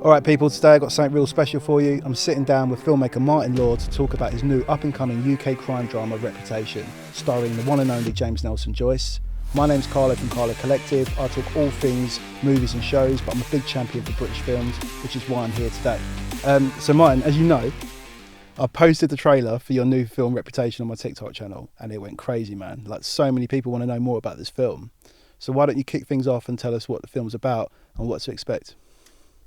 All right, people, today I've got something real special for you. I'm sitting down with filmmaker Martin Law to talk about his new up-and-coming UK crime drama, Reputation, starring the one and only James Nelson Joyce. My name's Carlo from Carlo Collective. I talk all things movies and shows, but I'm a big champion for British films, which is why I'm here today. So Martin, as you know, I posted the trailer for your new film Reputation on my TikTok channel, and it went crazy, man. Like, so many people want to know more about this film. So why don't you kick things off and tell us what the film's about and what to expect?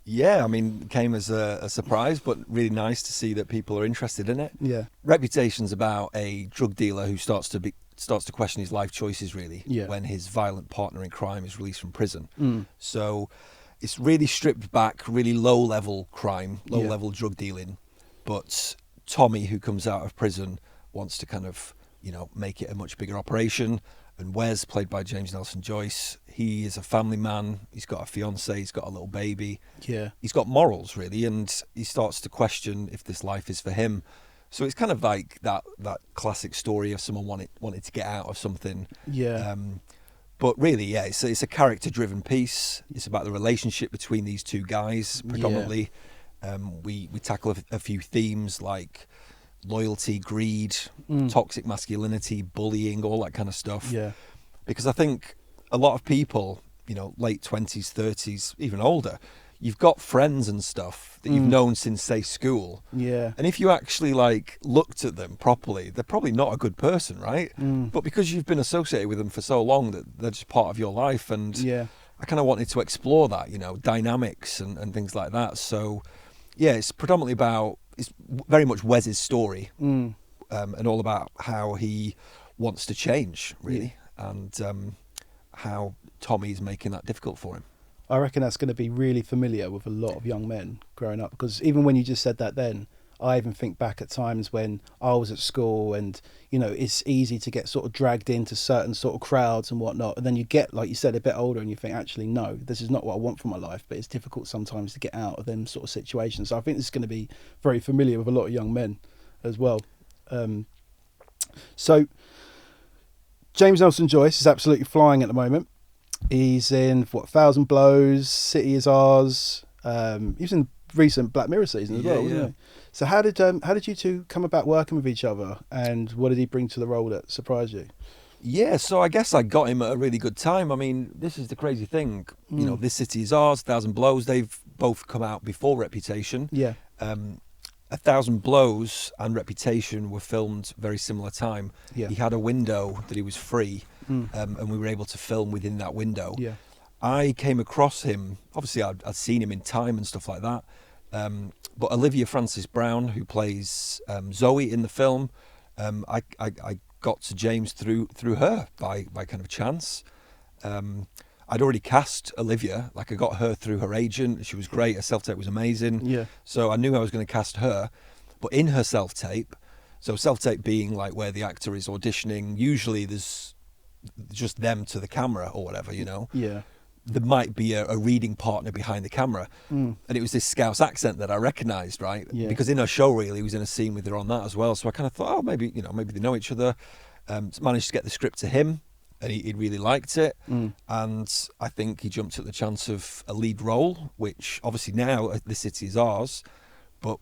Yeah, I mean, it came as a surprise, but really nice to see that people are interested in it. Yeah. Reputation's about a drug dealer who starts to question his life choices, really, Yeah. when his violent partner in crime is released from prison. Mm. So it's really stripped back, really low-level crime, Yeah. low-level drug dealing. But Tommy, who comes out of prison, wants to kind of, make it a much bigger operation. And Wes, played by James Nelson Joyce, he is a family man. He's got a fiance, he's got a little baby. Yeah. He's got morals, really, and he starts to question if this life is for him. So it's kind of like that classic story of someone wanted to get out of something. Yeah. But really, yeah, it's a character-driven piece. It's about the relationship between these two guys, predominantly. We tackle a few themes like loyalty, greed, toxic masculinity, bullying, all that kind of stuff. Yeah. Because I think a lot of people, late 20s, 30s, even older, you've got friends and stuff that you've known since, say, school. Yeah. And if you actually looked at them properly, they're probably not a good person, right? But because you've been associated with them for so long, that they're just part of your life. And Yeah. I kind of wanted to explore that, dynamics and things like that. So yeah, it's predominantly about, it's very much Wes's story, and all about how he wants to change, really, and how Tommy's making that difficult for him. I reckon that's going to be really familiar with a lot of young men growing up, because even when you just said that then, I even think back at times when I was at school and, it's easy to get sort of dragged into certain sort of crowds and whatnot. And then you get, like you said, a bit older and you think, actually, no, this is not what I want for my life. But it's difficult sometimes to get out of them sort of situations. So I think this is going to be very familiar with a lot of young men as well. So James Nelson Joyce is absolutely flying at the moment. He's in, 1,000 Blows, City is Ours. He was in recent Black Mirror season as well, wasn't he? So how did you two come about working with each other, and what did he bring to the role that surprised you? Yeah, so I guess I got him at a really good time. I mean, this is the crazy thing. This City is Ours, 1,000 Blows, they've both come out before Reputation. Yeah. 1,000 Blows and Reputation were filmed very similar time. Yeah. He had a window that he was free, and we were able to film within that window. Yeah. I came across him, obviously I'd seen him in time and stuff like that, but Olivia Francis Brown, who plays Zoe in the film, I got to James through her by kind of chance. I'd already cast Olivia, I got her through her agent. She was great, her self-tape was amazing. Yeah. So I knew I was going to cast her, but in her self-tape, so self-tape being where the actor is auditioning, usually there's just them to the camera or whatever, Yeah. There might be a reading partner behind the camera. And it was this Scouse accent that I recognised, right? Yeah. Because in her show reel, he was in a scene with her on that as well. So I kind of thought, oh, maybe they know each other. Managed to get the script to him, and he really liked it. And I think he jumped at the chance of a lead role, which obviously now The City is Ours, but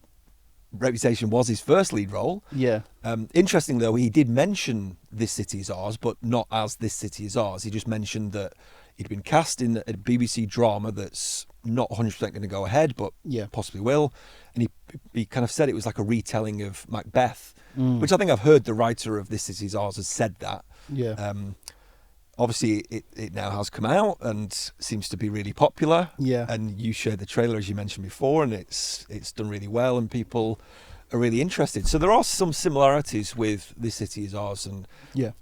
Reputation was his first lead role. Yeah. Interesting though, he did mention This City is Ours, but not as This City is Ours. He just mentioned that he'd been cast in a BBC drama that's not 100% going to go ahead, but possibly will. And he kind of said it was like a retelling of Macbeth, which I think I've heard the writer of This City is Ours has said that. Yeah. Obviously, it now has come out and seems to be really popular. Yeah. And you shared the trailer, as you mentioned before, and it's done really well, and people are really interested. So there are some similarities with This City is Ours and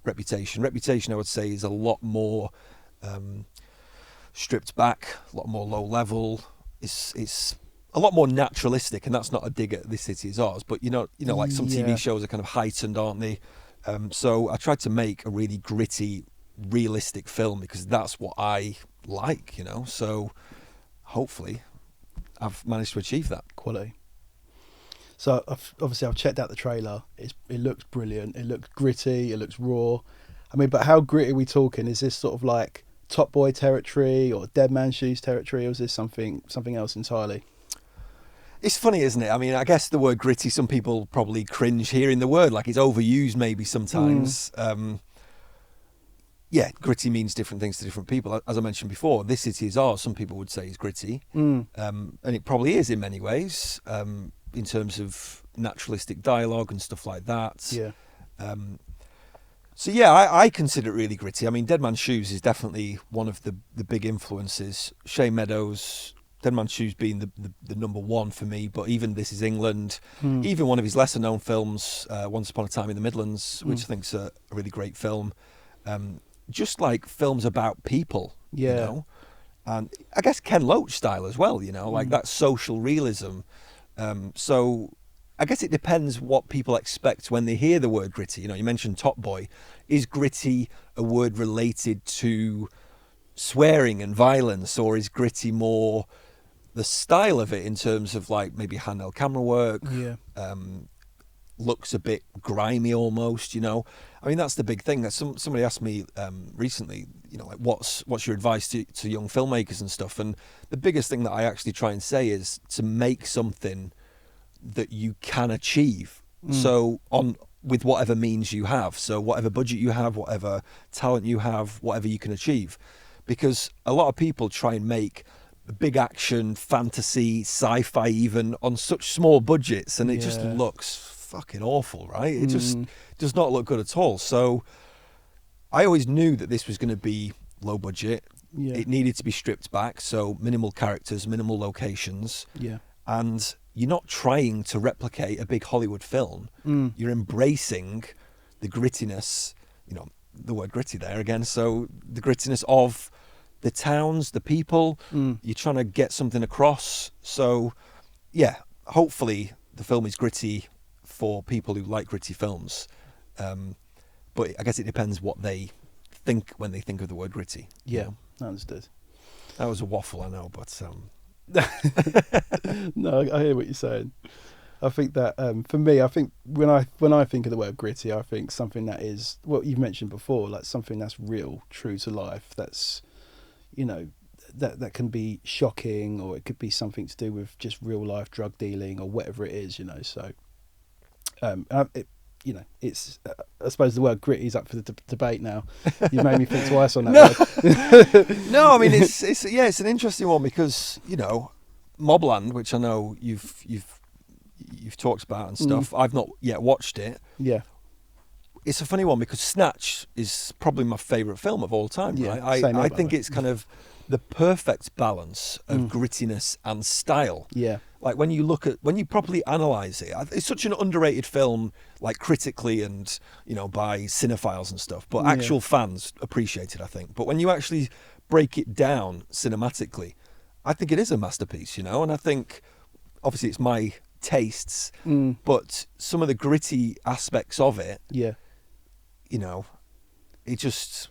Reputation. Reputation, I would say, is a lot more stripped back, a lot more low level. It's a lot more naturalistic, and that's not a dig at This City is Ours, but like some TV shows are kind of heightened, aren't they? So I tried to make a really gritty, realistic film because that's what I like, so hopefully I've managed to achieve that. Quality. So I've checked out the trailer. It looks brilliant. It looks gritty. It looks raw. I mean, but how gritty are we talking? Is this sort of like Top Boy territory or Dead Man Shoes territory, or is this something else entirely? It's funny, isn't it? I mean, I guess the word gritty, some people probably cringe hearing the word, like it's overused maybe sometimes. Yeah, gritty means different things to different people. As I mentioned before, This City Is Ours, some people would say is gritty. And it probably is in many ways, in terms of naturalistic dialogue and stuff like that. Yeah. So yeah, I consider it really gritty. I mean, Dead Man's Shoes is definitely one of the big influences. Shane Meadows, Dead Man's Shoes being the number one for me, but even This Is England, even one of his lesser known films, Once Upon a Time in the Midlands, which I think's a really great film. Just like films about people, Yeah. you know, and I guess Ken Loach style as well, you know, like that social realism. So I guess it depends what people expect when they hear the word gritty. You know, you mentioned Top Boy. Is gritty a word related to swearing and violence, or is gritty more the style of it in terms of like maybe handheld camera work? Yeah. Looks a bit grimy almost, you know. I mean, that's the big thing. That somebody asked me recently, you know, like what's your advice to young filmmakers and stuff. And the biggest thing that I actually try and say is to make something that you can achieve. So with whatever means you have, so whatever budget you have, whatever talent you have, whatever you can achieve, because a lot of people try and make big action, fantasy, sci-fi even on such small budgets, and it just looks fucking awful, right? It just does not look good at all. So I always knew that this was going to be low budget. Yeah. It needed to be stripped back, so minimal characters, minimal locations. Yeah. And you're not trying to replicate a big Hollywood film. You're embracing the grittiness, you know, the word gritty there again. So the grittiness of the towns, the people, you're trying to get something across. So yeah, hopefully the film is gritty for people who like gritty films. But I guess it depends what they think when they think of the word gritty. Yeah, understood. That was a waffle, I know, but No, I hear what you're saying. I think that for me, I think when I think of the word gritty, I think something that is what you've mentioned before, like something that's real, true to life. That's, you know, that can be shocking, or it could be something to do with just real life drug dealing or whatever it is, you know. So, you know, it's I suppose the word gritty is up for the debate now. You've made me think twice on that word. No, I mean it's an interesting one because, you know, Mobland, which I know you've talked about and stuff. I've not yet watched it. Yeah. It's a funny one because Snatch is probably my favourite film of all time. Yeah, right? same here, I by think the way. it's kind of the perfect balance of grittiness and style. Yeah. Like when you properly analyse it, it's such an underrated film, like critically and, you know, by cinephiles and stuff. But actual fans appreciate it, I think. But when you actually break it down cinematically, I think it is a masterpiece, you know. And I think, obviously, it's my tastes, but some of the gritty aspects of it, Yeah. you know, it's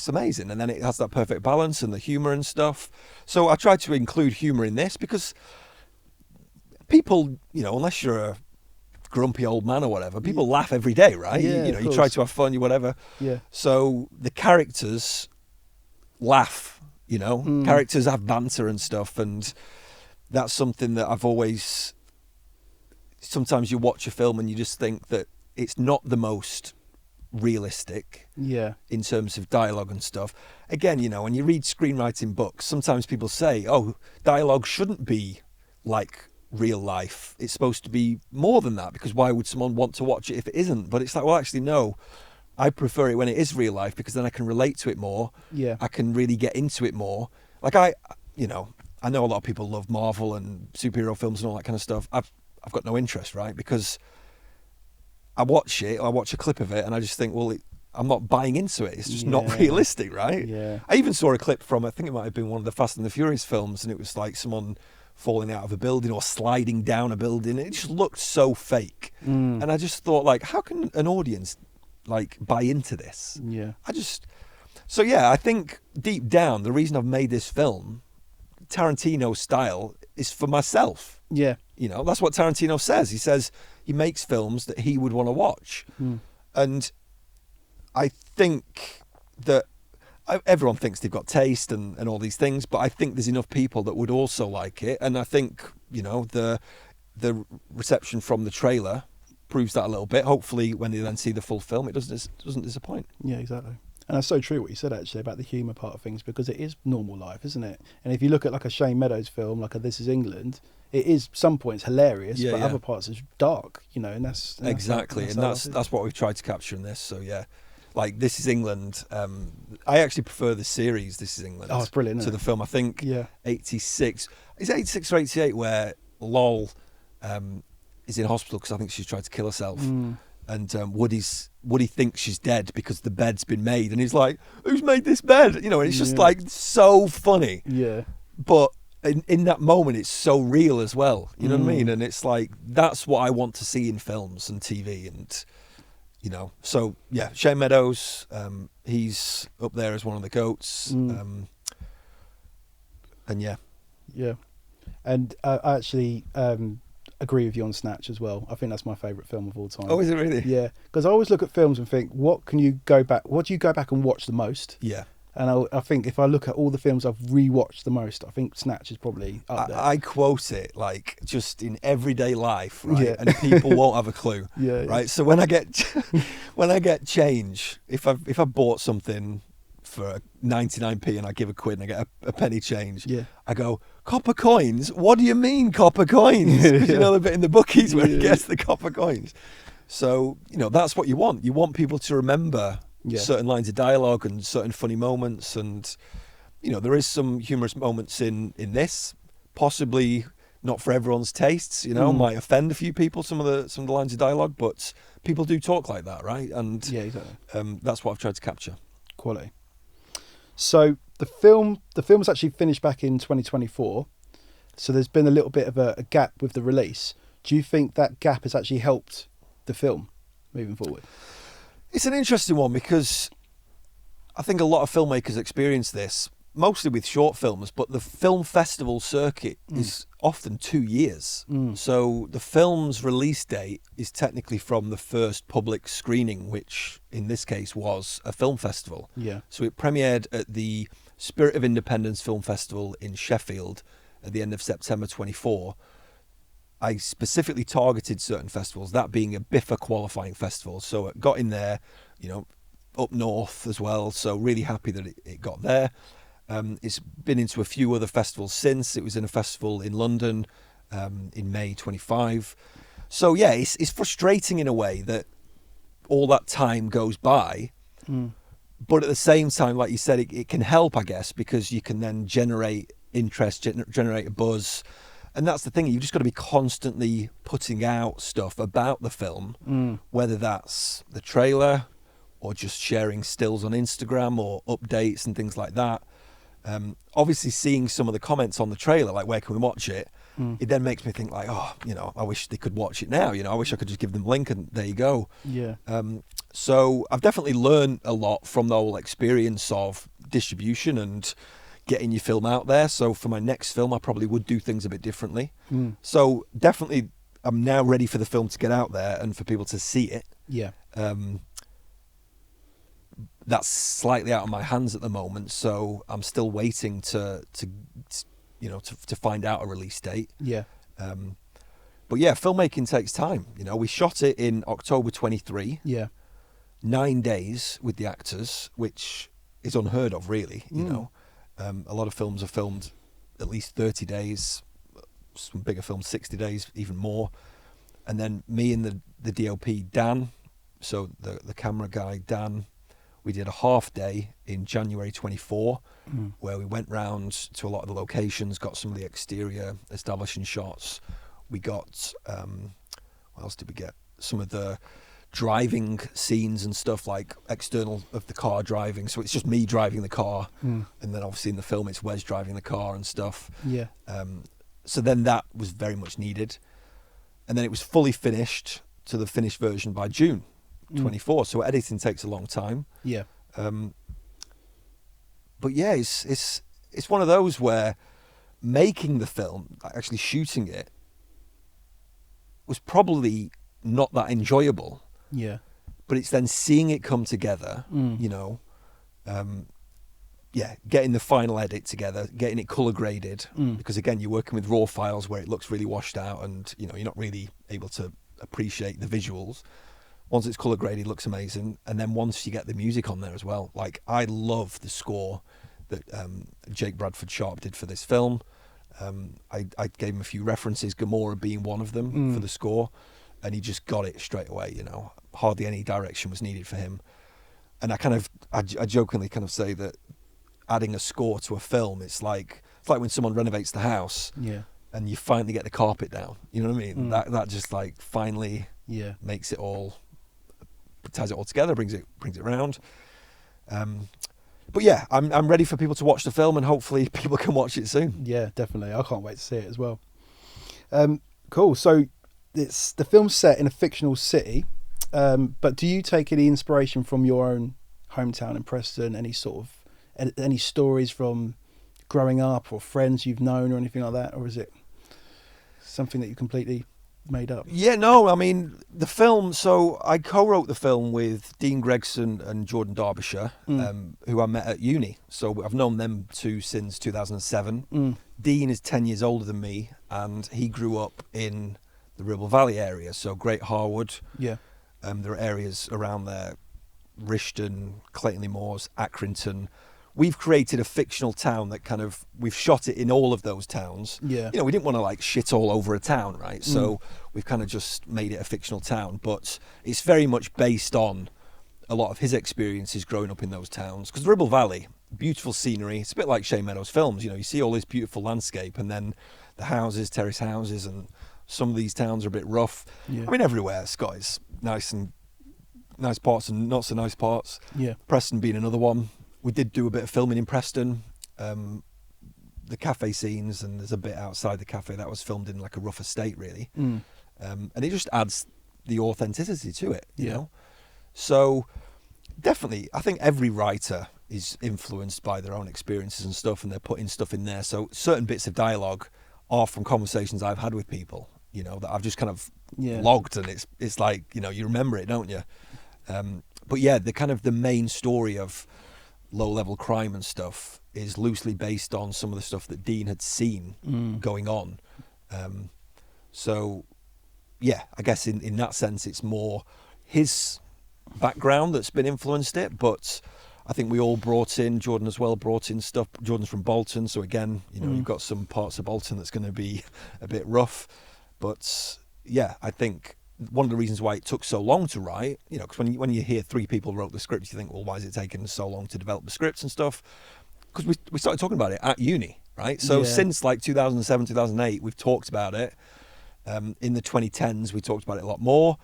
amazing. And then it has that perfect balance and the humour and stuff. So I tried to include humour in this because people, you know, unless you're a grumpy old man or whatever, people laugh every day, right? Yeah, you know, of you try course. to have fun, you whatever. Yeah. So the characters laugh, you know, characters have banter and stuff. And that's something that I've always, sometimes you watch a film and you just think that it's not the most realistic Yeah. in terms of dialogue and stuff. Again, you know, when you read screenwriting books, sometimes people say, oh, dialogue shouldn't be like real life. It's supposed to be more than that, because why would someone want to watch it if it isn't? But it's like, well, actually, no. I prefer it when it is real life, because then I can relate to it more. Yeah. I can really get into it more. Like you know, I know a lot of people love Marvel and superhero films and all that kind of stuff. I've got no interest, right? Because I watch a clip of it, and I just think, well, I'm not buying into it. It's just not realistic, right? Yeah. I even saw a clip from, I think it might have been one of the Fast and the Furious films, and it was like someone falling out of a building or sliding down a building. It just looked so fake. And I just thought, like, how can an audience like buy into this? Yeah. So yeah, I think deep down the reason I've made this film, Tarantino style, is for myself. Yeah. You know, that's what Tarantino says. He says he makes films that he would want to watch. And I think that everyone thinks they've got taste and all these things, but I think there's enough people that would also like it. And I think, you know, the reception from the trailer proves that a little bit. Hopefully, when they then see the full film, it doesn't disappoint. Yeah, exactly. And that's so true what you said actually about the humour part of things, because it is normal life, isn't it? And if you look at like a Shane Meadows film, like a This Is England, it is some points hilarious, but other parts is dark, you know, and that's exactly, and that's what we've tried to capture in this. So yeah, like This Is England. I actually prefer the series This Is England. Oh, it's brilliant, to isn't the it? film. I think Yeah. 86. Is it 86 or 88 where Lol is in hospital because I think she's tried to kill herself. And Woody thinks she's dead because the bed's been made, and he's like, "Who's made this bed?" You know, and it's just like so funny. Yeah. But in that moment, it's so real as well. You know what I mean? And it's like that's what I want to see in films and TV, and you know. So yeah, Shane Meadows, he's up there as one of the goats. And yeah, and I actually agree with you on Snatch as well. I think that's my favourite film of all time. Oh, is it really? Yeah, because I always look at films and think, what do you go back and watch the most? Yeah. And I think if I look at all the films I've rewatched the most, I think Snatch is probably up there. I quote it like just in everyday life, right? Yeah. And people won't have a clue, Yeah. right? So when I get change, if I bought something for 99p and I give a quid and I get a penny change, Yeah. I go, copper coins? What do you mean copper coins? 'Cause you know the bit in the bookies where he gets the copper coins. So, you know, that's what you want. You want people to remember certain lines of dialogue and certain funny moments, and you know there is some humorous moments in this, possibly not for everyone's tastes, you know, might offend a few people, some of the lines of dialogue, but people do talk like that, right? And Yeah, exactly. that's what I've tried to capture. Quality. So the film was actually finished back in 2024, so there's been a little bit of a gap with the release. Do you think that gap has actually helped the film moving forward? It's an interesting one because I think a lot of filmmakers experience this, mostly with short films, but the film festival circuit is often 2 years. So the film's release date is technically from the first public screening, which in this case was a film festival. Yeah. So it premiered at the Spirit of Independence Film Festival in Sheffield at the end of September 24. I specifically targeted certain festivals, that being a BIFA qualifying festival. So it got in there, you know, up north as well. So really happy that it got there. It's been into a few other festivals since. It was in a festival in London in May 25. So yeah, it's frustrating in a way that all that time goes by. But at the same time, like you said, it can help, I guess, because you can then generate interest, generate a buzz. And that's the thing, you've just got to be constantly putting out stuff about the film, whether that's the trailer or just sharing stills on Instagram or updates and things like that. Obviously, seeing some of the comments on the trailer, like where can we watch it, it then makes me think like, oh, you know, I wish they could watch it now. You know, I wish I could just give them a link and there you go. Yeah. So I've definitely learned a lot from the whole experience of distribution and getting your film out there. So for my next film, I probably would do things a bit differently. So definitely I'm now ready for the film to get out there and for people to see it. Yeah. That's slightly out of my hands at the moment, so I'm still waiting to find out a release date. Yeah. But yeah, filmmaking takes time. You know, we shot it in October 23. Yeah. 9 days with the actors, which is unheard of, really. You know, a lot of films are filmed at least 30 days. Some bigger films 60 days, even more. And then me and the DOP Dan, so the camera guy Dan, we did a half day in January 24, where we went round to a lot of the locations, got some of the exterior establishing shots. We got, what else did we get? Some of the driving scenes and stuff, like external of the car driving. So it's just me driving the car. And then obviously in the film, it's Wes driving the car and stuff. Yeah. So then that was very much needed. And then it was fully finished to the finished version by June 24. So editing takes a long time. Yeah. But yeah, it's one of those where making the film, actually shooting it, was probably not that enjoyable. Yeah. But it's then seeing it come together, you know, getting the final edit together, getting it color graded, because again, you're working with raw files where it looks really washed out, and you're not really able to appreciate the visuals. Once it's color graded, it looks amazing, and then once you get the music on there as well, like I love the score that Jake Bradford Sharp did for this film. I gave him a few references, Gamora being one of them for the score, and he just got it straight away. Hardly any direction was needed for him. And I jokingly kind of say that adding a score to a film, it's like when someone renovates the house, and you finally get the carpet down. You know what I mean? That just like finally makes it all, ties it all together, brings it around. But yeah, I'm ready for people to watch the film, and hopefully people can watch it soon. Yeah, definitely. I can't wait to see it as well. Cool. So the film's set in a fictional city, but do you take any inspiration from your own hometown in Preston? Any stories from growing up, or friends you've known, or anything like that, or is it something that you completely made up? Yeah, no, I mean, the film, so I co-wrote the film with Dean Gregson and Jordan Derbyshire, who I met at uni. So I've known them two since 2007. Dean is 10 years older than me, and he grew up in the Ribble Valley area, so Great Harwood. Yeah. There are areas around there, Rishton, Clayton-le-Moors, Accrington. We've created a fictional town that we've shot it in all of those towns. Yeah. We didn't want to like shit all over a town, right? So we've kind of just made it a fictional town, but it's very much based on a lot of his experiences growing up in those towns. Because the Ribble Valley, beautiful scenery. It's a bit like Shane Meadows' films. You see all this beautiful landscape, and then the houses, terrace houses, and some of these towns are a bit rough. Yeah. I mean, everywhere, Scott is nice parts and not so nice parts. Yeah. Preston being another one. We did do a bit of filming in Preston, the cafe scenes, and there's a bit outside the cafe that was filmed in like a rough estate, really. And it just adds the authenticity to it, you know? So definitely, I think every writer is influenced by their own experiences and stuff, and they're putting stuff in there. So certain bits of dialogue are from conversations I've had with people, that I've just kind of logged, and it's like, you remember it, don't you? But yeah, the main story of low-level crime and stuff is loosely based on some of the stuff that Dean had seen going on. So yeah, I guess in that sense it's more his background that's been influenced it, but I think we all brought in, Jordan as well brought in stuff. Jordan's from Bolton, so again, you've got some parts of Bolton that's going to be a bit rough. But yeah, I think one of the reasons why it took so long to write, because when you hear 3 people wrote the script, you think, well, why is it taking so long to develop the scripts and stuff? Because we started talking about it at uni, right? So since like 2007, 2008, we've talked about it. In the 2010s, we talked about it a lot more,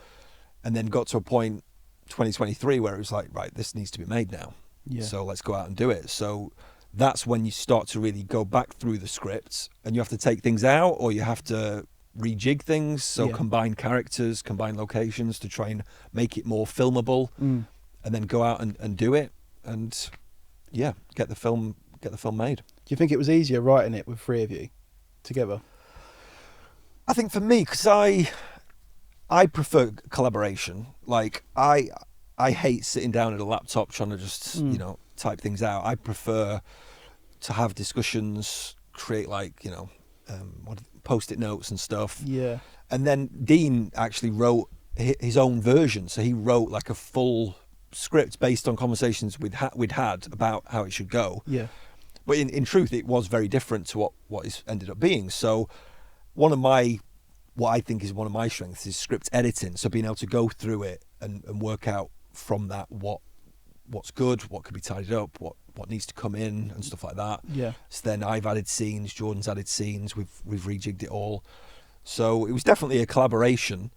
and then got to a point, 2023, where it was like, right, this needs to be made now. Yeah. So let's go out and do it. So that's when you start to really go back through the scripts, and you have to take things out, or you have to rejig things, so combine characters, combine locations to try and make it more filmable, and then go out and do it, and get the film made. Do you think it was easier writing it with 3 of you together? I think for me, because I prefer collaboration. Like I hate sitting down at a laptop trying to just type things out. I prefer to have discussions, create like post-it notes and stuff. Yeah. And then Dean actually wrote his own version, so he wrote like a full script based on conversations we'd had about how it should go. Yeah. But in truth, it was very different to what it ended up being. So what I think is one of my strengths is script editing. So being able to go through it and work out from that what's good, what could be tidied up, what needs to come in and stuff like that. Yeah. So then I've added scenes, Jordan's added scenes, we've rejigged it all. So it was definitely a collaboration.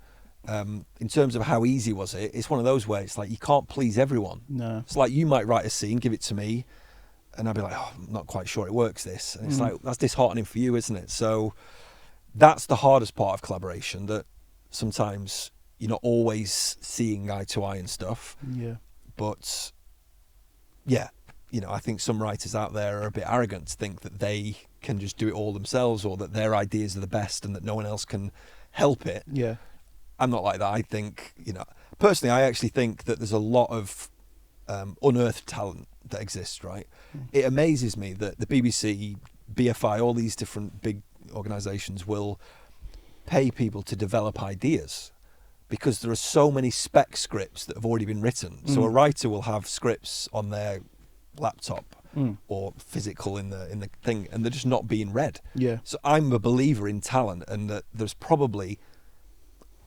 In terms of how easy was it, it's one of those where it's like you can't please everyone. No. It's like you might write a scene, give it to me, and I'll be like, oh, I'm not quite sure it works this. And it's like, that's disheartening for you, isn't it? So that's the hardest part of collaboration, that sometimes you're not always seeing eye to eye and stuff. Yeah. But yeah, I think some writers out there are a bit arrogant to think that they can just do it all themselves, or that their ideas are the best and that no one else can help it. Yeah. I'm not like that. I think, personally, I actually think that there's a lot of unearthed talent that exists, right? It amazes me that the BBC, BFI, all these different big organisations will pay people to develop ideas, because there are so many spec scripts that have already been written. So a writer will have scripts on their laptop or physical in the thing, and they're just not being read. Yeah. So I'm a believer in talent, and that there's probably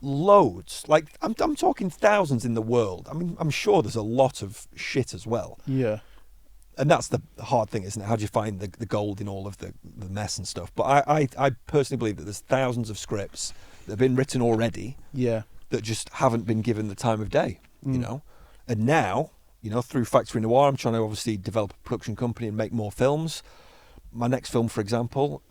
loads, like I'm talking thousands in the world. I mean, I'm sure there's a lot of shit as well. Yeah. And that's the hard thing, isn't it? How do you find the gold in all of the mess and stuff? But I personally believe that there's thousands of scripts that have been written already. Yeah. That just haven't been given the time of day, you know. And now, you know, through Factory Noir, I'm trying to obviously develop a production company and make more films. My next film, for example,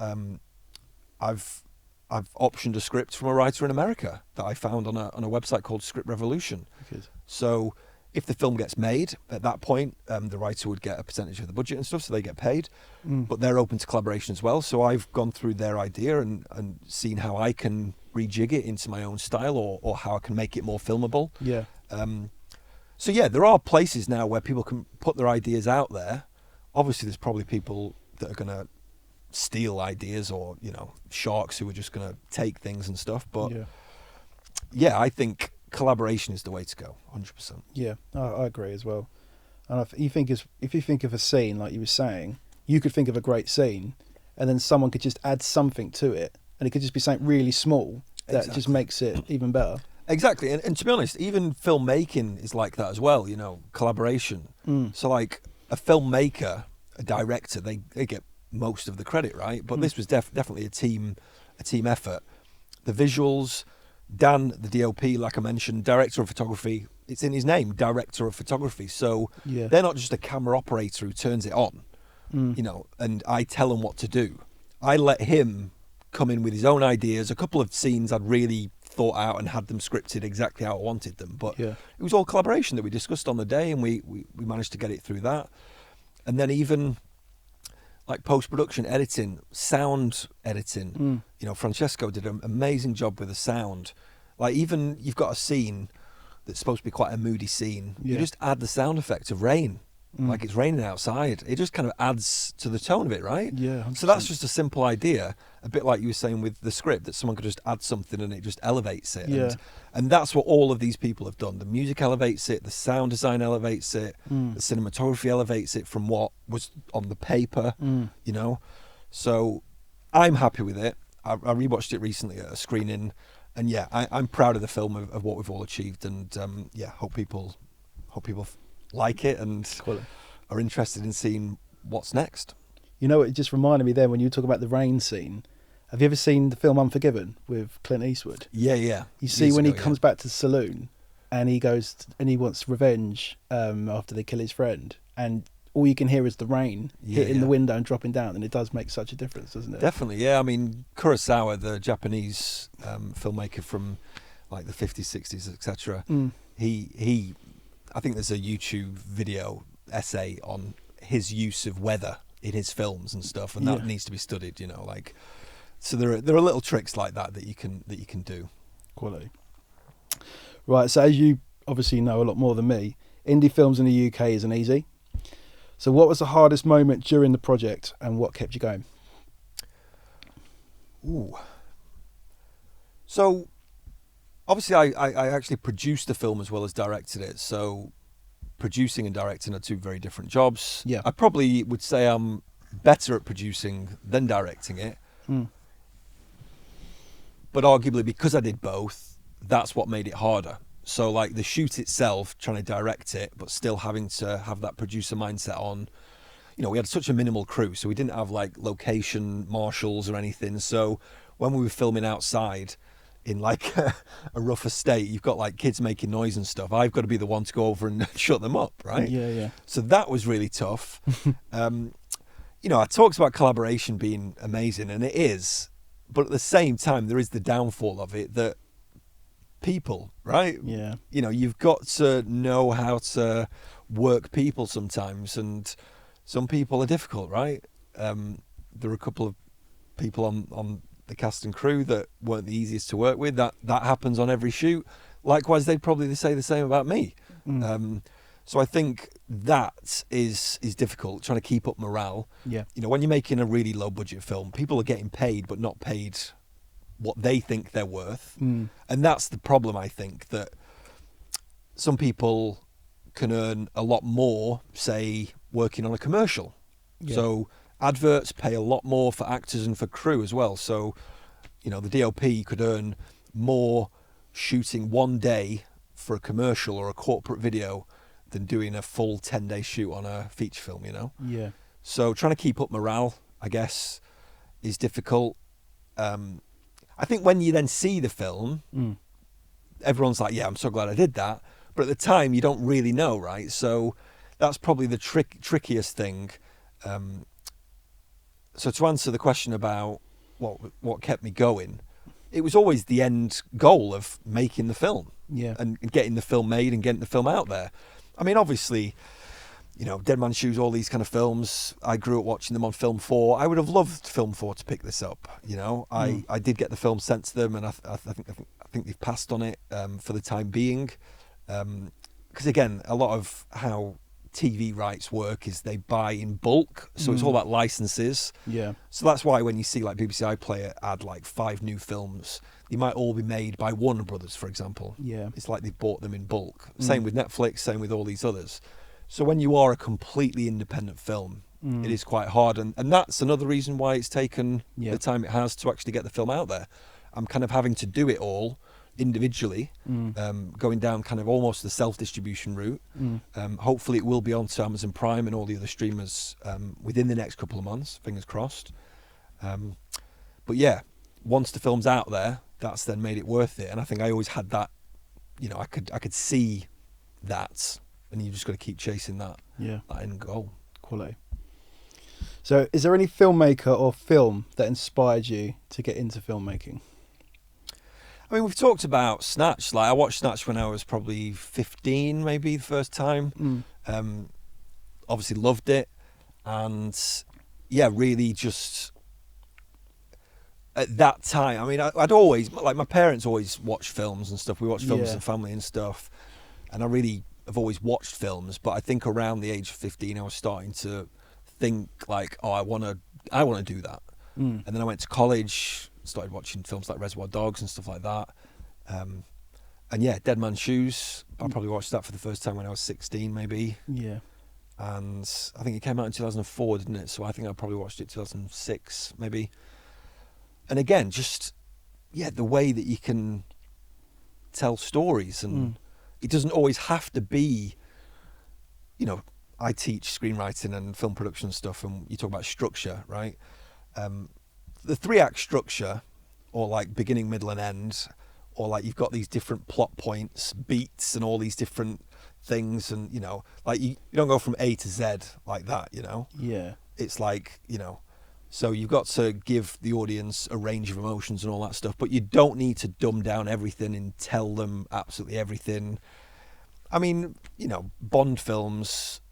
I've optioned a script from a writer in America that I found on a website called Script Revolution. Good. So if the film gets made, at that point, the writer would get a percentage of the budget and stuff, so they get paid. But they're open to collaboration as well. So I've gone through their idea and seen how I can rejig it into my own style, or how I can make it more filmable. Yeah. So yeah, there are places now where people can put their ideas out there. Obviously, there's probably people that are going to steal ideas, or, you know, sharks who are just going to take things and stuff. But yeah, I think collaboration is the way to go, 100%. Yeah, I agree as well. And if you think of a scene, like you were saying, you could think of a great scene, and then someone could just add something to it, and it could just be something really small that just makes it even better. Exactly, and to be honest, even filmmaking is like that as well, you know, collaboration. So like a filmmaker, a director, they get most of the credit, right? But this was definitely a team effort. The visuals, Dan, the DOP, like I mentioned, director of photography, it's in his name, director of photography. So they're not just a camera operator who turns it on, you know, and I tell him what to do. I let him come in with his own ideas. A couple of scenes I'd really thought out and had them scripted exactly how I wanted them. But it was all collaboration that we discussed on the day, and we managed to get it through that. And then even like post-production editing, sound editing, you know, Francesco did an amazing job with the sound. Like, even you've got a scene that's supposed to be quite a moody scene, you just add the sound effect of rain, like it's raining outside. It just kind of adds to the tone of it, right? Yeah. 100%. So that's just a simple idea, a bit like you were saying with the script, that someone could just add something and it just elevates it. Yeah. And that's what all of these people have done. The music elevates it, the sound design elevates it, the cinematography elevates it from what was on the paper, you know. So I'm happy with it. I rewatched it recently at a screening, and yeah, I'm proud of the film, of what we've all achieved, and yeah, hope people like it and are interested in seeing what's next. You know, it just reminded me then when you talk about the rain scene. Have you ever seen the film Unforgiven with Clint Eastwood? Yeah. You see when he comes back to the saloon, and he goes and he wants revenge after they kill his friend, and all you can hear is the rain hitting the window and dropping down, and it does make such a difference, doesn't it? Definitely, yeah. I mean, Kurosawa, the Japanese filmmaker from like the 50s, 60s, etc. He I think there's a YouTube video essay on his use of weather in his films and stuff, and that needs to be studied, you know, like. So there are little tricks like that you can do. Quality. Right, so as you obviously know a lot more than me, indie films in the UK isn't easy. So what was the hardest moment during the project, and what kept you going? Ooh. So obviously I actually produced the film as well as directed it. So producing and directing are two very different jobs. Yeah. I probably would say I'm better at producing than directing it. But arguably, because I did both, that's what made it harder. So like the shoot itself, trying to direct it, but still having to have that producer mindset on. You know, we had such a minimal crew, so we didn't have like location marshals or anything. So when we were filming outside in like a rough estate, you've got like kids making noise and stuff. I've got to be the one to go over and shut them up, right? Yeah. So that was really tough. You know, I talked about collaboration being amazing, and it is. But at the same time, there is the downfall of it that people, right? Yeah. You know, you've got to know how to work people sometimes, and some people are difficult, right? There are a couple of people on the cast and crew that weren't the easiest to work with. That happens on every shoot. Likewise, they'd probably say the same about me. So I think that is difficult, trying to keep up morale. Yeah. You know, when you're making a really low budget film, people are getting paid but not paid what they think they're worth. And that's the problem, I think, that some people can earn a lot more, say, working on a commercial. Yeah. So adverts pay a lot more for actors and for crew as well. So, you know, the DOP could earn more shooting one day for a commercial or a corporate video than doing a full 10-day shoot on a feature film, you know? Yeah. So trying to keep up morale, I guess, is difficult. I think when you then see the film, everyone's like, yeah, I'm so glad I did that. But at the time, you don't really know, right? So that's probably the trickiest thing. So to answer the question about what kept me going, it was always the end goal of making the film. Yeah. And getting the film made and getting the film out there. I mean, obviously, you know, Dead Man's Shoes, all these kind of films, I grew up watching them on Film 4. I would have loved Film 4 to pick this up, you know. I did get the film sent to them, and I think they've passed on it for the time being. Because, again, a lot of how TV rights work is they buy in bulk, so it's all about licenses. Yeah. So that's why when you see like BBC iPlayer add like 5 new films, they might all be made by Warner Brothers, for example. Yeah. It's like they've bought them in bulk. Same with Netflix, same with all these others. So when you are a completely independent film, it is quite hard. And that's another reason why it's taken the time it has to actually get the film out there. I'm kind of having to do it all individually, going down kind of almost the self-distribution route. Hopefully it will be onto Amazon Prime and all the other streamers within the next couple of months, fingers crossed. But yeah, once the film's out there, that's then made it worth it. And I think I always had that, you know, I could see that, and you just got to keep chasing that end goal. Quality. So is there any filmmaker or film that inspired you to get into filmmaking? I mean, we've talked about Snatch. Like, I watched Snatch when I was probably 15, maybe the first time. Obviously loved it, and yeah, really just at that time. I mean, I'd always, like, my parents always watched films and stuff. We watched films as a family and stuff, and I really have always watched films. But I think around the age of 15, I was starting to think like, oh, I want to do that. And then I went to college. Started watching films like Reservoir Dogs and stuff like that. And yeah, Dead Man's Shoes, I probably watched that for the first time when I was 16 maybe. Yeah. And I think it came out in 2004, didn't it? So I think I probably watched it 2006 maybe. And again, just, yeah, the way that you can tell stories, and it doesn't always have to be, you know, I teach screenwriting and film production stuff, and you talk about structure, right? The 3-act structure, or like beginning, middle and end, or like you've got these different plot points, beats and all these different things, and, you know, like you don't go from A to Z like that, you know? Yeah. It's like, you know, so you've got to give the audience a range of emotions and all that stuff, but you don't need to dumb down everything and tell them absolutely everything. I mean, you know, Bond films,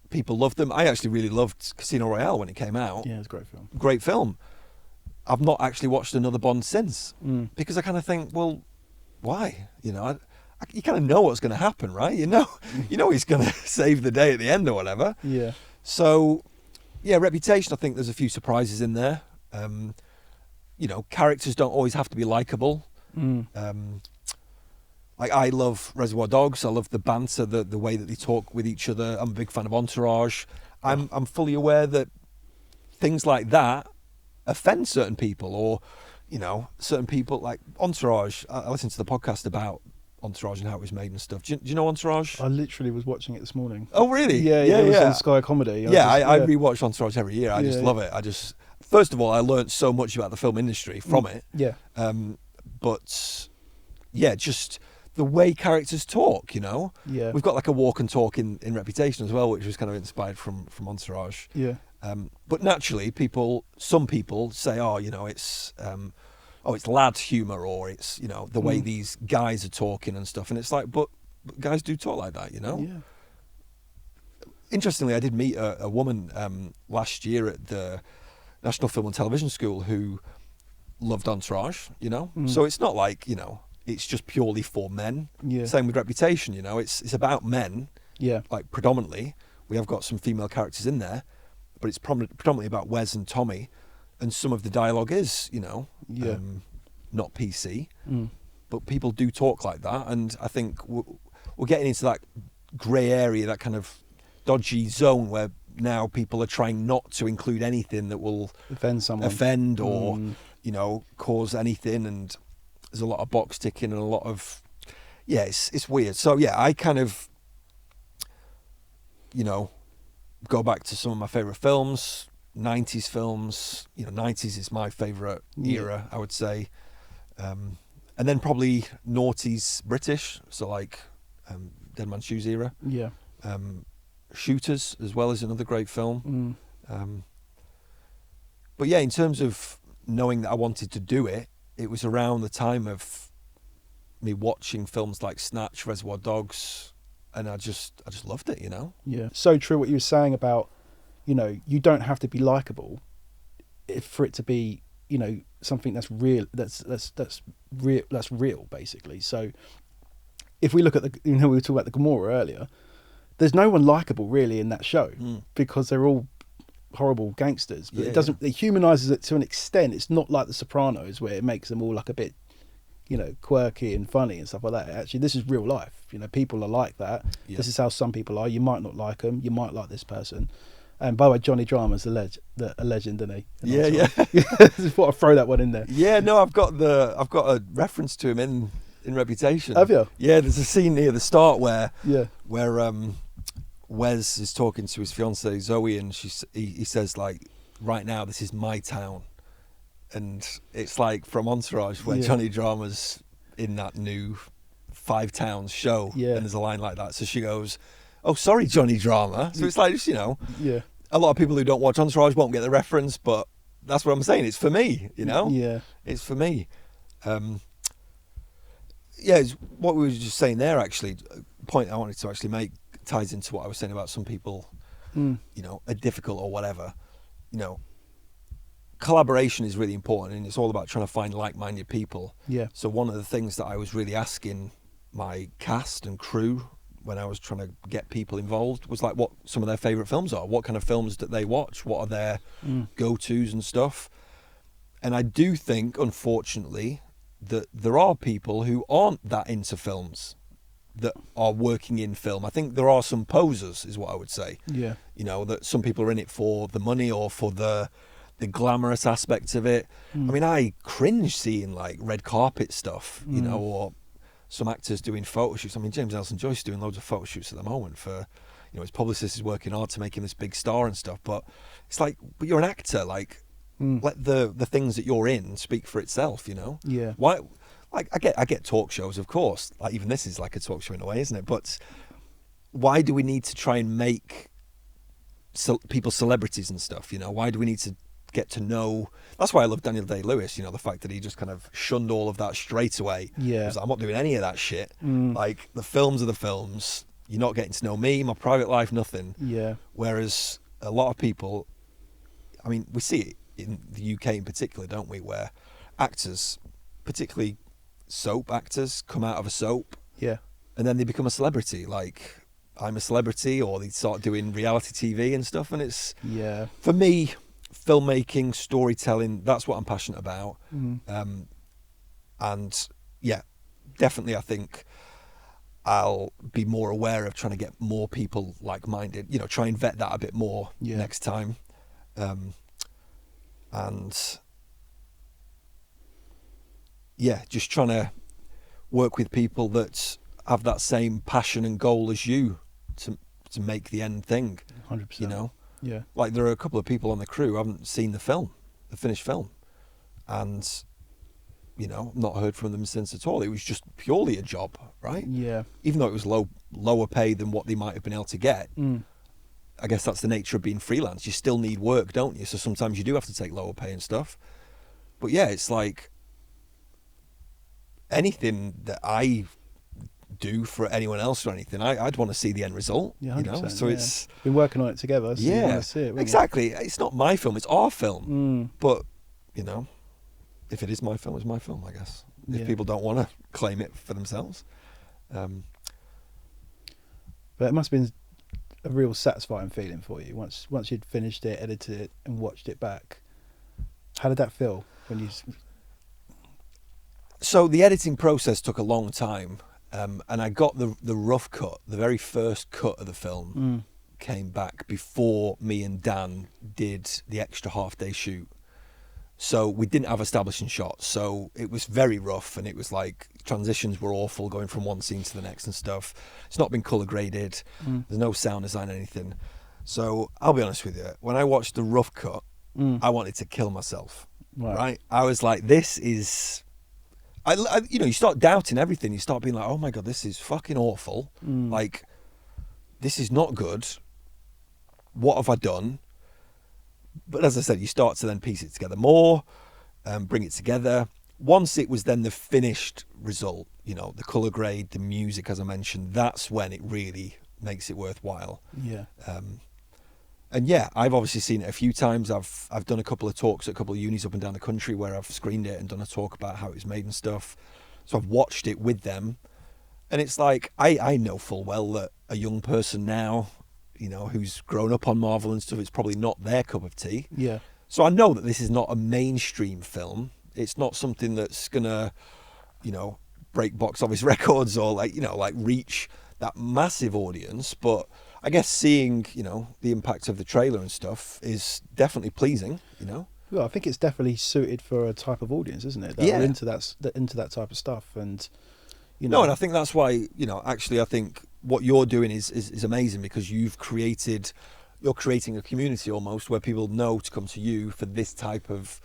people love them. I actually really loved Casino Royale when it came out. Yeah, it's a great film. Great film. I've not actually watched another Bond since, because I kind of think, well, why? You know, you kind of know what's going to happen, right? You know he's going to save the day at the end or whatever. Yeah. So, yeah, Reputation, I think there's a few surprises in there. You know, characters don't always have to be likable. Like, I love Reservoir Dogs. I love the banter, the way that they talk with each other. I'm a big fan of Entourage. I'm fully aware that things like that offend certain people, or, you know, certain people like Entourage. I listened to the podcast about Entourage and how it was made and stuff. Do you know Entourage? I literally was watching it this morning. Oh, really? Yeah, it was on Sky Comedy. I rewatch Entourage every year. I just love it. First of all, I learned so much about the film industry from it. Yeah. But yeah, just the way characters talk, you know. Yeah. We've got like a walk and talk in Reputation as well, which was kind of inspired from Entourage. Yeah. But naturally, some people say, oh, you know, it's lad humour, or it's, you know, the way these guys are talking and stuff. And it's like, but guys do talk like that, you know? Yeah. Interestingly, I did meet a woman last year at the National Film and Television School who loved Entourage, you know? So it's not like, you know, it's just purely for men. Yeah. Same with Reputation, you know? It's about men Yeah. Like predominantly, we have got some female characters in there, but it's predominantly about Wes and Tommy, and some of the dialogue is, Yeah. not PC, Mm. but people do talk like that, and I think we're getting into that grey area, that kind of dodgy zone where now people are trying not to include anything that will Offend someone. offend or cause anything, and there's a lot of box ticking and a lot of it's weird. So yeah, I kind of go back to some of my favourite films, 90s films. 90s is my favourite era, I would say, and then probably noughties British, so like Dead Man's Shoes era. Yeah. Shooters as well is another great film. Mm. But yeah, in terms of knowing that I wanted to do it, it was around the time of me watching films like Snatch, Reservoir Dogs, and I just loved it, Yeah. So true what you were saying about, you don't have to be likable for it to be, something that's real, that's real basically. So if we look at we were talking about the Gomorrah earlier, there's no one likable really in that show because they're all horrible gangsters, but it humanizes it to an extent. It's not like The Sopranos where it makes them all like a bit, quirky and funny and stuff like that. Actually, this is real life. People are like that. Yeah. This is how some people are. You might not like them. You might like this person. And by the way, Johnny Drama's a legend, isn't he? Yeah. Just thought I'd throw that one in there. Yeah, no, I've got a reference to him in Reputation. Have you? Yeah, there's a scene near the start where Yeah. Wes is talking to his fiancée Zoe, and he says like, "Right now, this is my town," and it's like from Entourage where Johnny Drama's in that new Five Towns show, and there's a line like that. So she goes, "Oh, sorry, Johnny Drama." So it's like, yeah. A lot of people who don't watch Entourage won't get the reference, but that's what I'm saying. It's for me, Yeah. It's for me. It's what we were just saying there. Actually, a point I wanted to actually make ties into what I was saying about some people, are difficult or whatever. Collaboration is really important, and it's all about trying to find like-minded people. Yeah. So one of the things that I was really asking my cast and crew when I was trying to get people involved was like what some of their favourite films are, what kind of films that they watch, what are their go-tos and stuff. And I do think, unfortunately, that there are people who aren't that into films that are working in film. I think there are some posers, is what I would say. Yeah. That some people are in it for the money or for the glamorous aspects of it. I mean, I cringe seeing like red carpet stuff, or some actors doing photo shoots. I mean, James Nelson Joyce is doing loads of photo shoots at the moment for, his publicist is working hard to make him this big star and stuff. But it's like, but you're an actor, like, let the things that you're in speak for itself, Yeah. Why? Like, I get talk shows, of course. Like, even this is like a talk show in a way, isn't it? But why do we need to try and make people celebrities and stuff? Why do we need to get to know? That's why I love Daniel Day-Lewis. The fact that he just kind of shunned all of that straight away. Yeah. He was like, I'm not doing any of that shit. Like, the films are the films. You're not getting to know me, my private life, nothing. Yeah. Whereas a lot of people, I mean, we see it in the UK in particular, don't we? Where actors, particularly soap actors, come out of a soap, and then they become a celebrity. Like, I'm a celebrity, or they start doing reality TV and stuff. And it's for me, filmmaking, storytelling. That's what I'm passionate about. And yeah, definitely, I think I'll be more aware of trying to get more people like-minded. Try and vet that a bit more next time. And just trying to work with people that have that same passion and goal as you to make the end thing. 100%. Yeah. Like, there are a couple of people on the crew who haven't seen the finished film, and not heard from them since at all. It was just purely a job, right? Yeah. Even though it was lower pay than what they might have been able to get. I guess that's the nature of being freelance. You still need work, don't you? So sometimes you do have to take lower pay and stuff. But yeah, it's like anything that I do for anyone else or anything, I'd want to see the end result. Yeah, 100%, So it's been working on it together. So you want to see it, exactly. It's not my film; it's our film. But if it is my film, it's my film, I guess. If people don't want to claim it for themselves. But it must have been a real satisfying feeling for you once you'd finished it, edited it, and watched it back. How did that feel when you? So the editing process took a long time, and I got the rough cut, the very first cut of the film came back before me and Dan did the extra half-day shoot. So we didn't have establishing shots, so it was very rough, and it was like transitions were awful going from one scene to the next and stuff. It's not been colour graded. There's no sound design, anything. So I'll be honest with you, when I watched the rough cut, I wanted to kill myself. Right? I was like, this is, you start doubting everything. You start being like, oh my God, this is fucking awful. Like, this is not good. What have I done? But as I said, you start to then piece it together more, bring it together. Once it was then the finished result, the colour grade, the music, as I mentioned, that's when it really makes it worthwhile. Yeah. And yeah, I've obviously seen it a few times. I've done a couple of talks at a couple of unis up and down the country where I've screened it and done a talk about how it was made and stuff. So I've watched it with them. And it's like, I know full well that a young person now, who's grown up on Marvel and stuff, it's probably not their cup of tea. Yeah. So I know that this is not a mainstream film. It's not something that's gonna, break box office records or like reach that massive audience. But I guess seeing, the impact of the trailer and stuff is definitely pleasing, Well, I think it's definitely suited for a type of audience, isn't it? That are into that type of stuff, and No, and I think that's why, actually, I think what you're doing is amazing, because you're creating a community almost where people know to come to you for this type of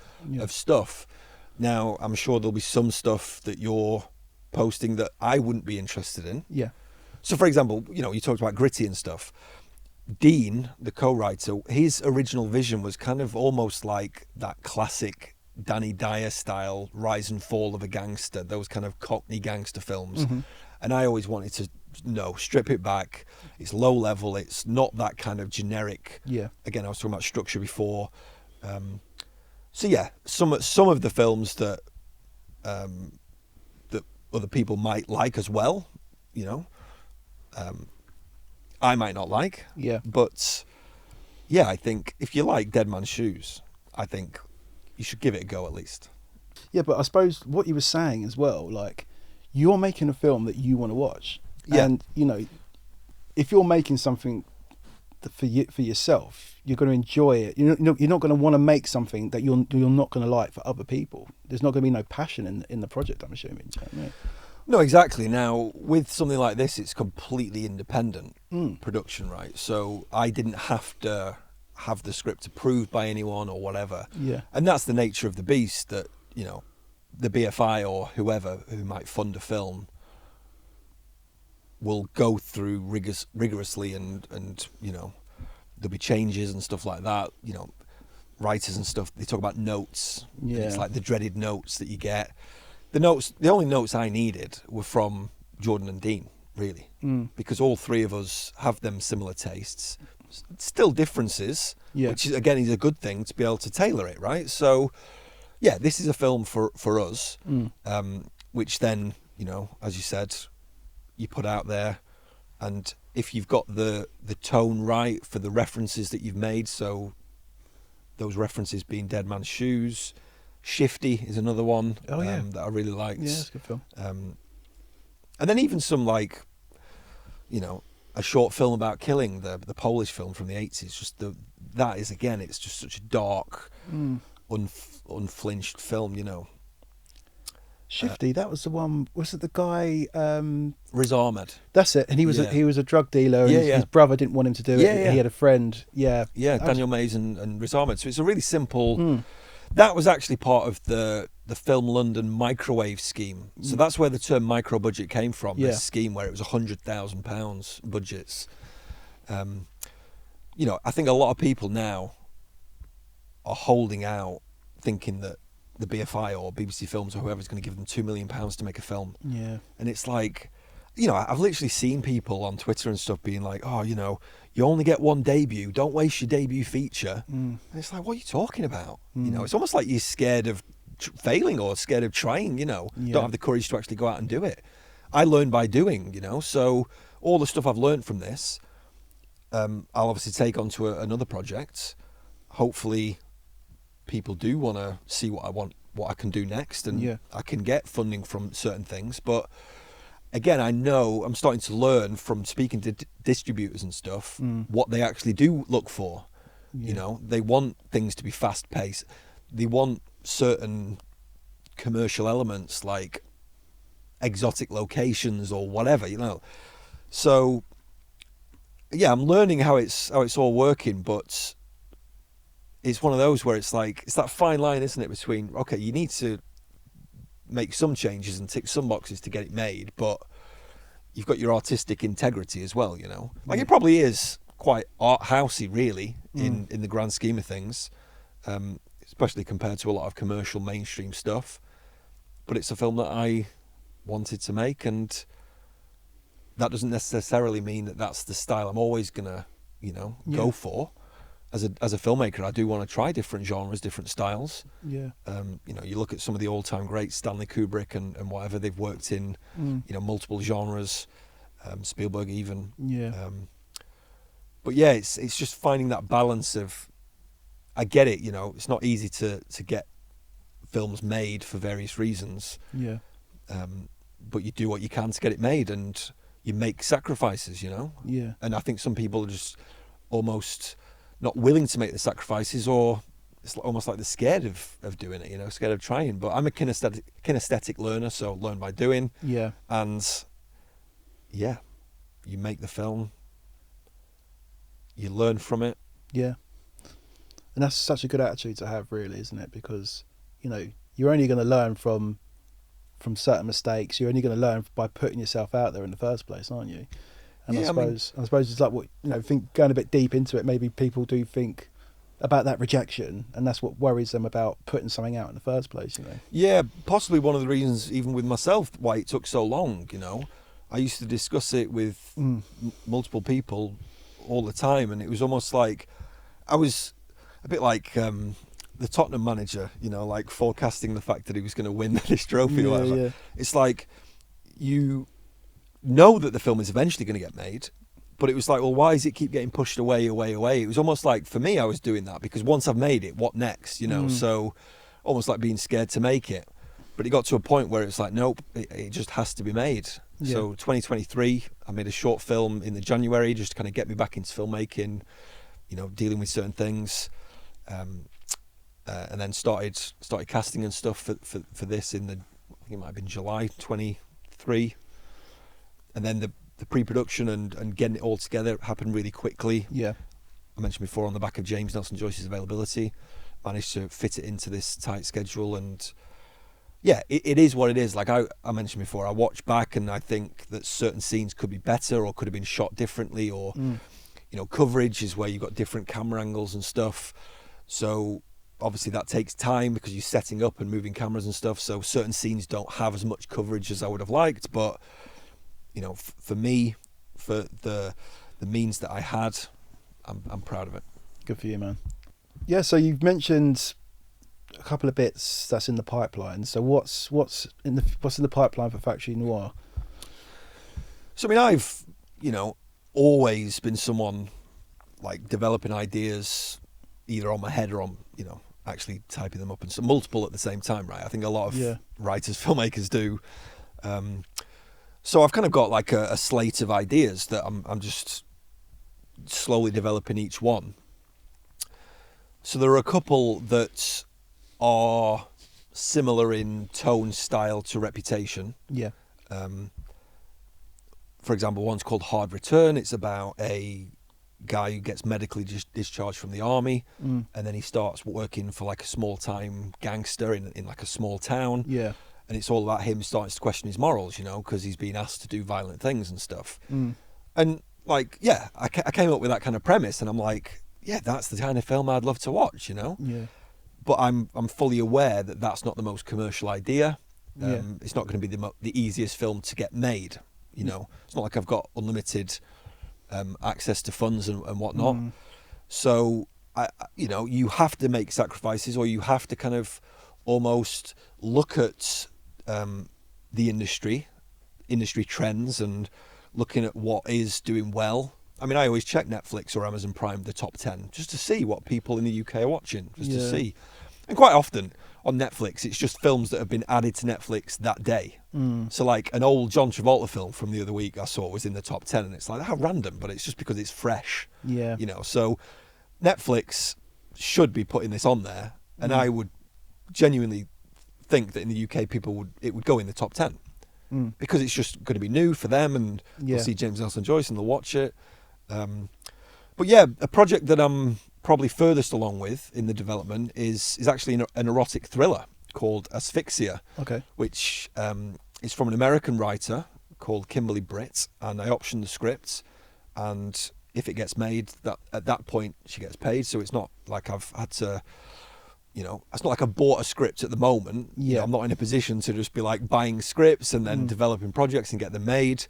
stuff. Now, I'm sure there'll be some stuff that you're posting that I wouldn't be interested in. Yeah. So, for example, you talked about gritty and stuff. Dean, the co-writer, his original vision was kind of almost like that classic Danny Dyer style rise and fall of a gangster, those kind of Cockney gangster films. And I always wanted to strip it back. It's low level. It's not that kind of generic. Yeah. Again, I was talking about structure before. So yeah, some of the films that that other people might like as well, I might not like. Yeah. But yeah, I think if you like Dead Man's Shoes, I think you should give it a go at least. Yeah, but I suppose what you were saying as well, like, you're making a film that you want to watch. Yeah. And, if you're making something for yourself, you're going to enjoy it. You're not going to want to make something that you're not going to like for other people. There's not going to be no passion in the project, I'm assuming. Yeah. No, exactly. Now, with something like this, it's completely independent production, right? So I didn't have to have the script approved by anyone or whatever. Yeah. And that's the nature of the beast, that, the BFI or whoever who might fund a film will go through rigorously and there'll be changes and stuff like that. Writers and stuff, they talk about notes. Yeah. And it's like the dreaded notes that you get. The only notes I needed were from Jordan and Dean, really, because all three of us have them similar tastes. Still differences, which is, again, is a good thing to be able to tailor it, right? So, yeah, this is a film for us, which then, as you said, you put out there, and if you've got the tone right for the references that you've made, so those references being Dead Man's Shoes, Shifty is another one that I really liked. Yeah, it's a good film. And then even some a short film about killing, the Polish film from the 80s. Just that is, again, it's just such a dark, unflinched film. Shifty, that was the one. Was it the guy? Riz Ahmed. That's it. And he was a drug dealer. And his brother didn't want him to do it. Yeah. He had a friend. Yeah. Yeah, Daniel Mays and Riz Ahmed. So it's a really simple. That was actually part of the Film London microwave scheme. So that's where the term micro budget came from. Yeah. This scheme where it was £100,000 budgets. I think a lot of people now are holding out, thinking that the BFI or BBC Films or whoever's going to give them £2 million to make a film. Yeah. And it's like, I've literally seen people on Twitter and stuff being like, oh, you only get one debut. Don't waste your debut feature. And it's like, what are you talking about? It's almost like you're scared of failing or scared of trying, don't have the courage to actually go out and do it. I learned by doing, so all the stuff I've learned from this, I'll obviously take on to another project. Hopefully people do want to see what I can do next, and I can get funding from certain things. But again, I know I'm starting to learn from speaking to distributors and stuff what they actually do look for. You know, they want things to be fast paced. They want certain commercial elements like exotic locations or whatever, you know. So yeah, I'm learning how it's all working, but it's one of those where it's like, it's that fine line, isn't it, between, okay, you need to make some changes and tick some boxes to get it made, but you've got your artistic integrity as well, you know. Like, it probably is quite art housey, really, in the grand scheme of things, especially compared to a lot of commercial mainstream stuff. But it's a film that I wanted to make, and that doesn't necessarily mean that that's the style I'm always gonna, you know, go for. As a filmmaker, I do want to try different genres, different styles. You know, you look at some of the all-time greats, Stanley Kubrick and whatever, they've worked in, you know, multiple genres, Spielberg even. But yeah, it's just finding that balance of, I get it, you know, it's not easy to get films made for various reasons. But you do what you can to get it made, and you make sacrifices, you know. And I think some people are just almost not willing to make the sacrifices, or it's almost like they're scared of doing it, you know, scared of trying. But I'm a kinesthetic learner, so learn by doing. And yeah, you make the film, you learn from it. And that's such a good attitude to have, really, isn't it? Because, you know, you're only going to learn from certain mistakes. You're only going to learn by putting yourself out there in the first place, aren't you? And I suppose it's like, what, you know, think, going a bit deep into it, maybe people do think about that rejection, and that's what worries them about putting something out in the first place, you know. Yeah, possibly one of the reasons, even with myself, why it took so long, you know. I used to discuss it with multiple people all the time, and it was almost like I was a bit like the Tottenham manager, you know, like forecasting the fact that he was going to win this trophy or whatever. It's like, you know that the film is eventually going to get made, but it was like, well, why does it keep getting pushed away? It was almost like, for me, I was doing that because once I've made it, what next, you know? So almost like being scared to make it. But it got to a point where it's like, nope, it just has to be made. So 2023, I made a short film in the January just to kind of get me back into filmmaking, you know, dealing with certain things, and then started casting and stuff for this in I think it might have been July 23. And then the pre-production and getting it all together happened really quickly. I mentioned before, on the back of James Nelson Joyce's availability, managed to fit it into this tight schedule. And yeah, it is what it is. Like I mentioned before, I watch back and I think that certain scenes could be better or could have been shot differently, or you know, coverage is where you've got different camera angles and stuff. So obviously that takes time because you're setting up and moving cameras and stuff. So certain scenes don't have as much coverage as I would have liked, but you know, for me, for the means that I had, I'm proud of it. Good for you, man. Yeah, so you've mentioned a couple of bits that's in the pipeline. So what's in the pipeline for Factory Noir? So I mean, I've, you know, always been someone like developing ideas either on my head or on, you know, actually typing them up, and so multiple at the same time, right? I think a lot of writers, filmmakers do. So I've kind of got like a slate of ideas that I'm just slowly developing each one. So there are a couple that are similar in tone, style to Reputation. For example, one's called Hard Return. It's about a guy who gets medically discharged from the army, and then he starts working for like a small-time gangster in like a small town. And it's all about him starting to question his morals, you know, because he's being asked to do violent things and stuff. And like, yeah, I came up with that kind of premise, and I'm like, yeah, that's the kind of film I'd love to watch, you know. But I'm fully aware that that's not the most commercial idea. It's not going to be the easiest film to get made, you know. It's not like I've got unlimited access to funds and whatnot. So you know, you have to make sacrifices, or you have to kind of almost look at the industry trends and looking at what is doing well. I mean, I always check Netflix or Amazon Prime, the top 10, just to see what people in the UK are watching, just to see. And quite often on Netflix, it's just films that have been added to Netflix that day. So like an old John Travolta film from the other week I saw was in the top 10, and it's like, how random, but it's just because it's fresh. Yeah. You know, so Netflix should be putting this on there, and I would genuinely think that in the UK it would go in the top 10 because it's just going to be new for them, and they'll see James Nelson Joyce and they'll watch it. But yeah, a project that I'm probably furthest along with in the development is actually an erotic thriller called Asphyxia, which is from an American writer called Kimberly Britt, and I optioned the script, and if it gets made, that at that point she gets paid. So it's not like I've had to, you know, it's not like I bought a script at the moment. You know, I'm not in a position to just be like buying scripts and then developing projects and get them made.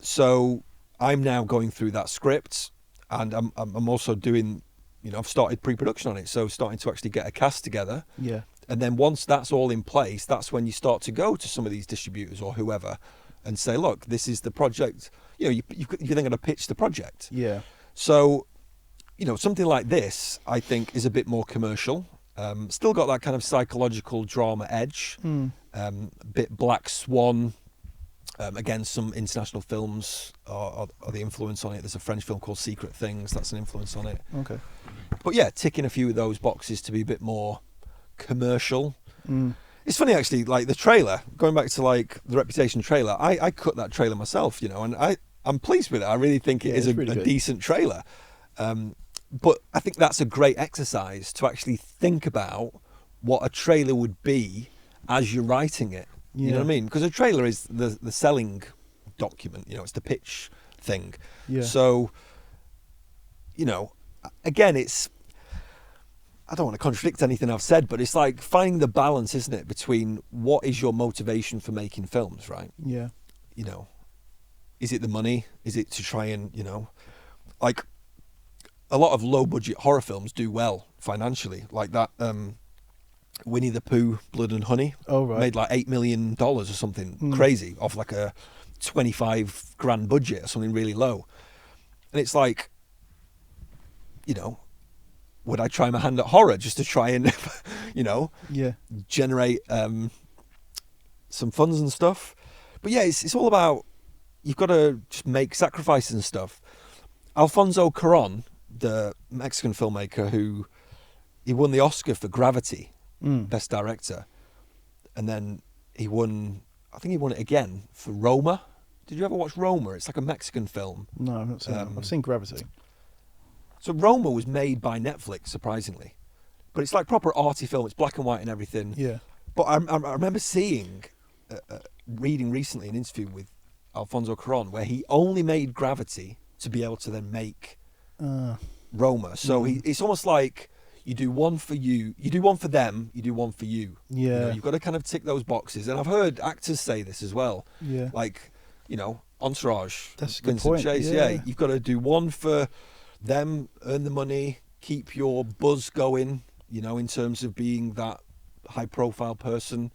So I'm now going through that script, and I'm also doing, you know, I've started pre-production on it, so starting to actually get a cast together. Yeah. And then once that's all in place, that's when you start to go to some of these distributors or whoever and say, look, this is the project. You know, you're then going to pitch the project. Yeah. So, you know, something like this, I think, is a bit more commercial. Still got that kind of psychological drama edge. Bit Black Swan. Again, some international films are the influence on it. There's a French film called Secret Things. That's an influence on it. Okay. But yeah, ticking a few of those boxes to be a bit more commercial. It's funny, actually, like the trailer, going back to like the Reputation trailer, I cut that trailer myself, you know, and I'm pleased with it. I really think it is a decent trailer. But I think that's a great exercise to actually think about what a trailer would be as you're writing it. You know what I mean? Because a trailer is the selling document, you know, it's the pitch thing. Yeah. So, you know, again, I don't want to contradict anything I've said, but it's like finding the balance, isn't it, between what is your motivation for making films, right? Yeah. You know, is it the money? Is it to try and, you know, like a lot of low budget horror films do well financially, like that Winnie the Pooh, Blood and Honey, made like $8 million or something crazy off like a 25 grand budget or something really low. And it's like, you know, would I try my hand at horror just to try and, you know, generate some funds and stuff? But yeah, it's all about, you've got to just make sacrifices and stuff. Alfonso Cuarón, the Mexican filmmaker he won the Oscar for Gravity, Best Director, and then I think he won it again for Roma. Did you ever watch Roma? It's like a Mexican film. No, I've not seen it. I've seen Gravity. So Roma was made by Netflix, surprisingly, but it's like proper arty film. It's black and white and everything. Yeah. But I remember reading recently an interview with Alfonso Cuarón where he only made Gravity to be able to then make Roma. So it's almost like you do one for you do one for them, you do one for you. Yeah. You know, you've got to kind of tick those boxes. And I've heard actors say this as well. Yeah. Like, you know, Entourage, that's a good Vincent point. Chase. Yeah. You've got to do one for them, earn the money, keep your buzz going, you know, in terms of being that high profile person.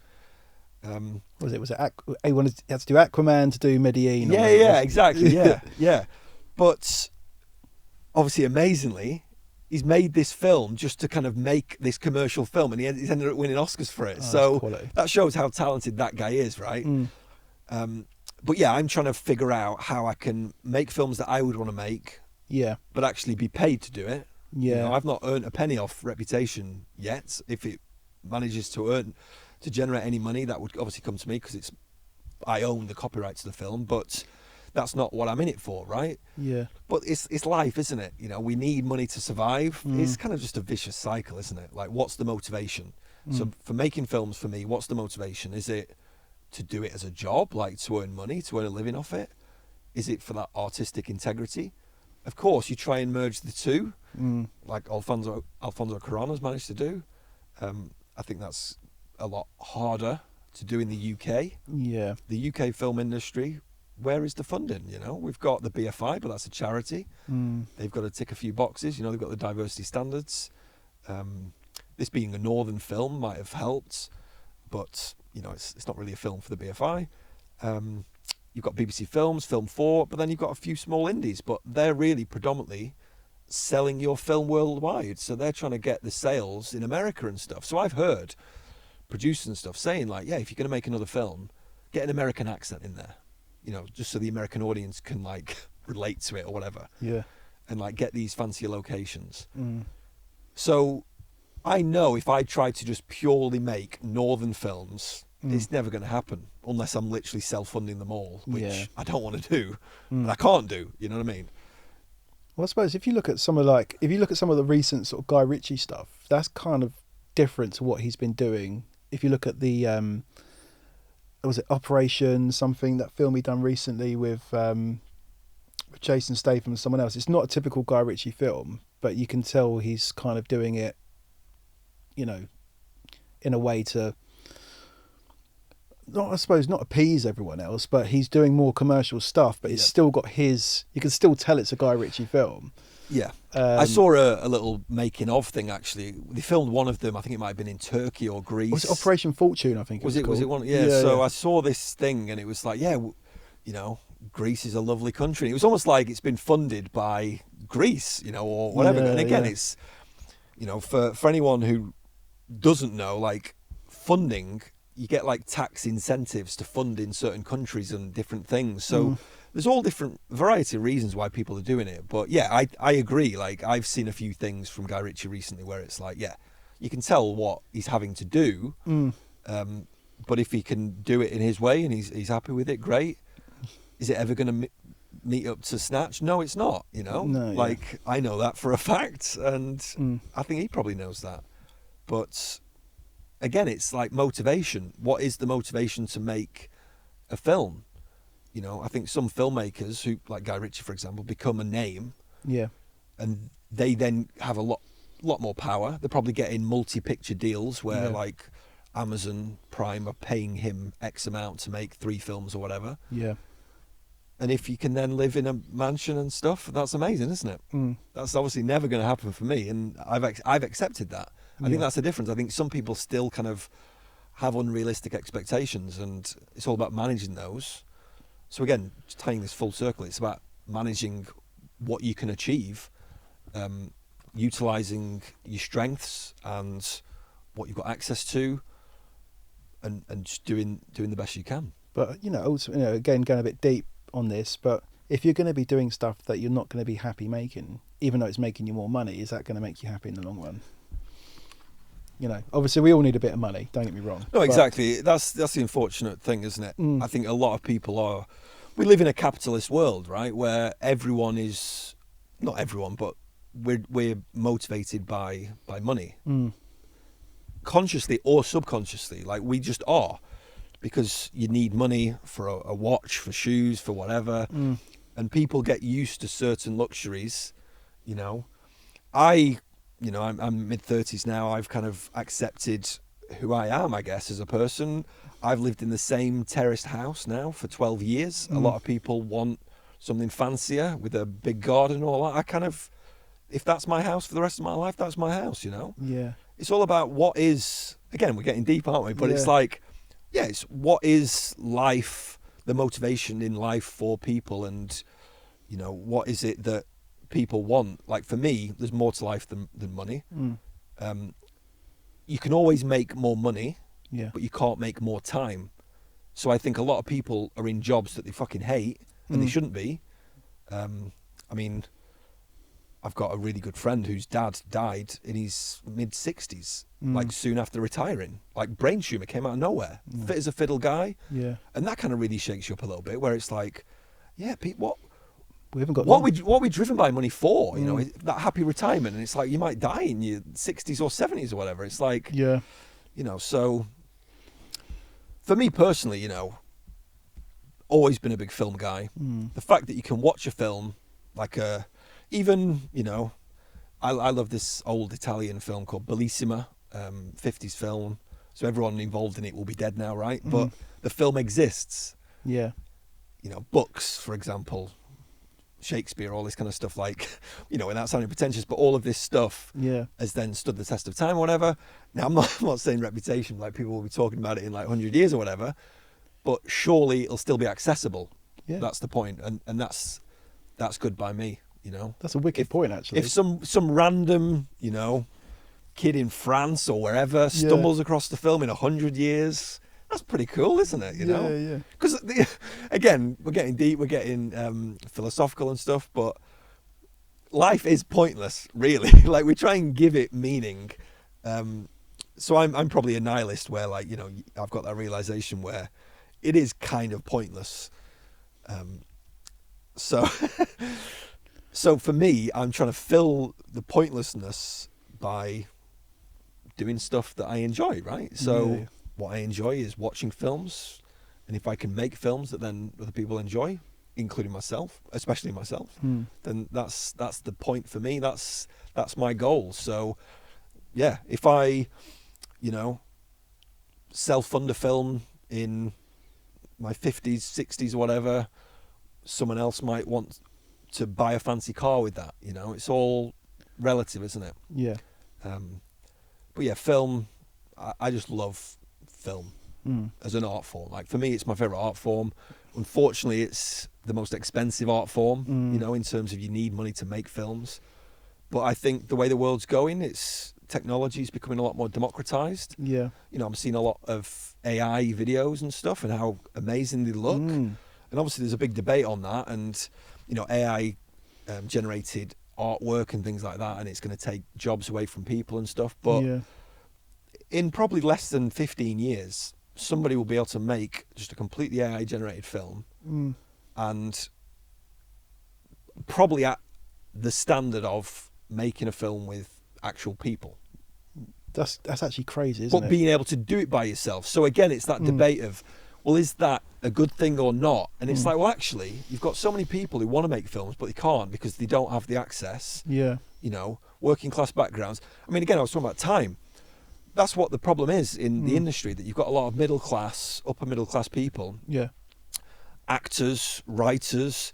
Was it he had to do Aquaman to do Medellin? Yeah, exactly. Yeah. But obviously, amazingly, he's made this film just to kind of make this commercial film, and he's ended up winning Oscars for it. So that shows how talented that guy is, right? But yeah, I'm trying to figure out how I can make films that I would want to make. Yeah. But actually be paid to do it. Yeah. You know, I've not earned a penny off Reputation yet. If it manages to generate any money, that would obviously come to me because I own the copyright to the film, but that's not what I'm in it for, right? Yeah. But it's life, isn't it? You know, we need money to survive. It's kind of just a vicious cycle, isn't it? Like, what's the motivation? So for making films, for me, what's the motivation? Is it to do it as a job, like to earn money, to earn a living off it? Is it for that artistic integrity? Of course, you try and merge the two, like Alfonso Cuarón has managed to do. I think that's a lot harder to do in the UK. Yeah. The UK film industry, where is the funding? You know, we've got the BFI, but that's a charity. They've got to tick a few boxes. You know, they've got the diversity standards. This being a northern film might have helped, but you know, it's not really a film for the BFI. you've got BBC Films, Film 4, but then you've got a few small indies, but they're really predominantly selling your film worldwide. So they're trying to get the sales in America and stuff. So I've heard producers and stuff saying like, yeah, if you're going to make another film, get an American accent in there, just so the American audience can like relate to it or whatever. Yeah. And like get these fancier locations. So I know if I try to just purely make northern films, it's never going to happen unless I'm literally self-funding them all, which I don't want to do, and I can't do. You know what I mean? Well, I suppose if you look at some of the recent sort of Guy Ritchie stuff, that's kind of different to what he's been doing. If you look at the was it Operation something, that film he done recently with Jason Statham and someone else, it's not a typical Guy Ritchie film, but you can tell he's kind of doing it, in a way to not appease everyone else, but he's doing more commercial stuff, but it's still got you can still tell it's a Guy Ritchie film. Yeah. I saw a little making of thing actually. They filmed one of them, I think it might have been in Turkey or Greece. Was it Operation Fortune, I think was it called? Was it one? Yeah, so I saw this thing and it was like, Greece is a lovely country. It was almost like it's been funded by Greece, or whatever. And again, it's, for anyone who doesn't know, like funding, you get like tax incentives to fund in certain countries and different things. So there's all different variety of reasons why people are doing it. But yeah, I agree. Like I've seen a few things from Guy Ritchie recently where it's like, yeah, you can tell what he's having to do. But if he can do it in his way and he's happy with it, great. Is it ever going to meet up to Snatch? No, it's not, No, I know that for a fact. And I think he probably knows that. But again, it's like motivation. What is the motivation to make a film? I think some filmmakers who, like Guy Ritchie, for example, become a name. Yeah. And they then have a lot more power. They're probably getting multi-picture deals where like Amazon Prime are paying him X amount to make 3 films or whatever. Yeah. And if you can then live in a mansion and stuff, that's amazing, isn't it? That's obviously never going to happen for me, and I've accepted that. I think that's the difference. I think some people still kind of have unrealistic expectations, and it's all about managing those. So again, just tying this full circle, it's about managing what you can achieve, utilising your strengths and what you've got access to, and just doing the best you can. But also, again, going a bit deep on this, but if you're going to be doing stuff that you're not going to be happy making, even though it's making you more money, is that going to make you happy in the long run? Obviously we all need a bit of money, don't get me wrong. No, exactly. That's the unfortunate thing, isn't it? I think a lot of people we live in a capitalist world, right, where everyone is, not everyone, but we're motivated by money. Consciously or subconsciously, like we just are, because you need money for a watch, for shoes, for whatever, and people get used to certain luxuries. I'm mid-30s now. I've kind of accepted who I am, I guess, as a person. I've lived in the same terraced house now for 12 years. A lot of people want something fancier with a big garden and all that. If that's my house for the rest of my life, that's my house, Yeah. It's all about what is, again, we're getting deep, aren't we? But it's like, it's what is life, the motivation in life for people, and, what is it that people want. Like for me, there's more to life than money. You can always make more money, but you can't make more time. So I think a lot of people are in jobs that they fucking hate and they shouldn't be. I've got a really good friend whose dad died in his mid-60s, like soon after retiring. Like brain tumour came out of nowhere. Fit as a fiddle guy. Yeah. And that kind of really shakes you up a little bit, where it's like, what we haven't got what are we driven by money for? That happy retirement, and it's like you might die in your 60s or 70s or whatever. It's like, so for me personally, always been a big film guy. The fact that you can watch a film like I love this old Italian film called Bellissima, 50s film. So everyone involved in it will be dead now, right? But the film exists. Yeah. Books, for example, Shakespeare, all this kind of stuff, like, without sounding pretentious, but all of this stuff has then stood the test of time or whatever. Now, I'm not saying reputation, like people will be talking about it in like 100 years or whatever, but surely it'll still be accessible. Yeah. That's the point, and that's good by me, you know. That's a wicked point, actually. If some random, you know, kid in France or wherever stumbles across the film in 100 years, that's pretty cool, isn't it? You know, yeah. Because again, we're getting deep, we're getting philosophical and stuff, but life is pointless, really. Like, we try and give it meaning. So I'm probably a nihilist, where, like, you know, I've got that realization where it is kind of pointless. So so for me, I'm trying to fill the pointlessness by doing stuff that I enjoy, right? So what I enjoy is watching films, and if I can make films that then other people enjoy, including myself, especially myself, then that's the point for me. That's my goal. So yeah, if I, you know, self-fund a film in my 50s, 60s, or whatever, someone else might want to buy a fancy car with that. You know, it's all relative, isn't it? Yeah. But yeah, film, I just love film as an art form. Like, for me, it's my favourite art form. Unfortunately, it's the most expensive art form, you know, in terms of you need money to make films. But I think the way the world's going, technology is becoming a lot more democratized. Yeah. You know, I'm seeing a lot of AI videos and stuff, and how amazing they look. And obviously there's a big debate on that, and, you know, AI generated artwork and things like that, and it's going to take jobs away from people and stuff. But in probably less than 15 years, somebody will be able to make just a completely AI generated film, and probably at the standard of making a film with actual people. That's actually crazy, isn't it? But being able to do it by yourself. So again, it's that debate of, well, is that a good thing or not? And it's like, well, actually, you've got so many people who want to make films, but they can't because they don't have the access. Yeah. You know, working class backgrounds. I mean, again, I was talking about time. That's what the problem is in the industry, that you've got a lot of middle class, upper middle class people. Yeah. Actors, writers.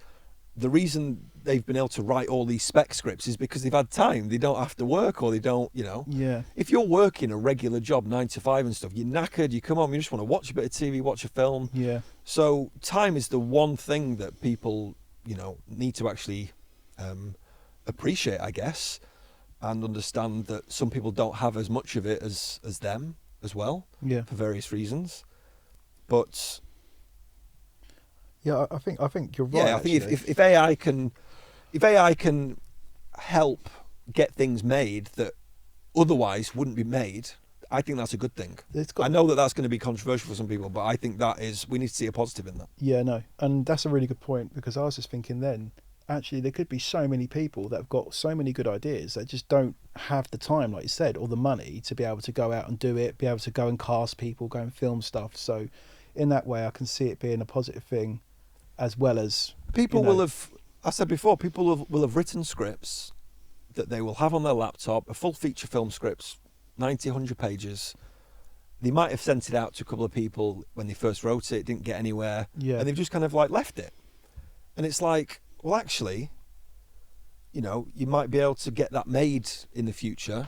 The reason they've been able to write all these spec scripts is because they've had time. They don't have to work, or they don't, you know. Yeah. If you're working a regular job, 9 to 5 and stuff, you're knackered, you come home, you just want to watch a bit of TV, watch a film. Yeah. So time is the one thing that people, you know, need to actually appreciate, I guess, and understand that some people don't have as much of it as them as well, for various reasons. But yeah, I think you're right. yeah, I think if AI can help get things made that otherwise wouldn't be made, I think that's a good thing. I know that that's going to be controversial for some people, but I think we need to see a positive in that. Yeah, no, and that's a really good point, because I was just thinking then, actually, there could be so many people that have got so many good ideas that just don't have the time, like you said, or the money to be able to go out and do it, be able to go and cast people, go and film stuff. So in that way, I can see it being a positive thing, as well as people will have, I said before, people will have written scripts that they will have on their laptop, a full feature film scripts, 90, 100 pages. They might have sent it out to a couple of people when they first wrote it, didn't get anywhere, and they've just kind of like left it. And it's like, well, actually, you know, you might be able to get that made in the future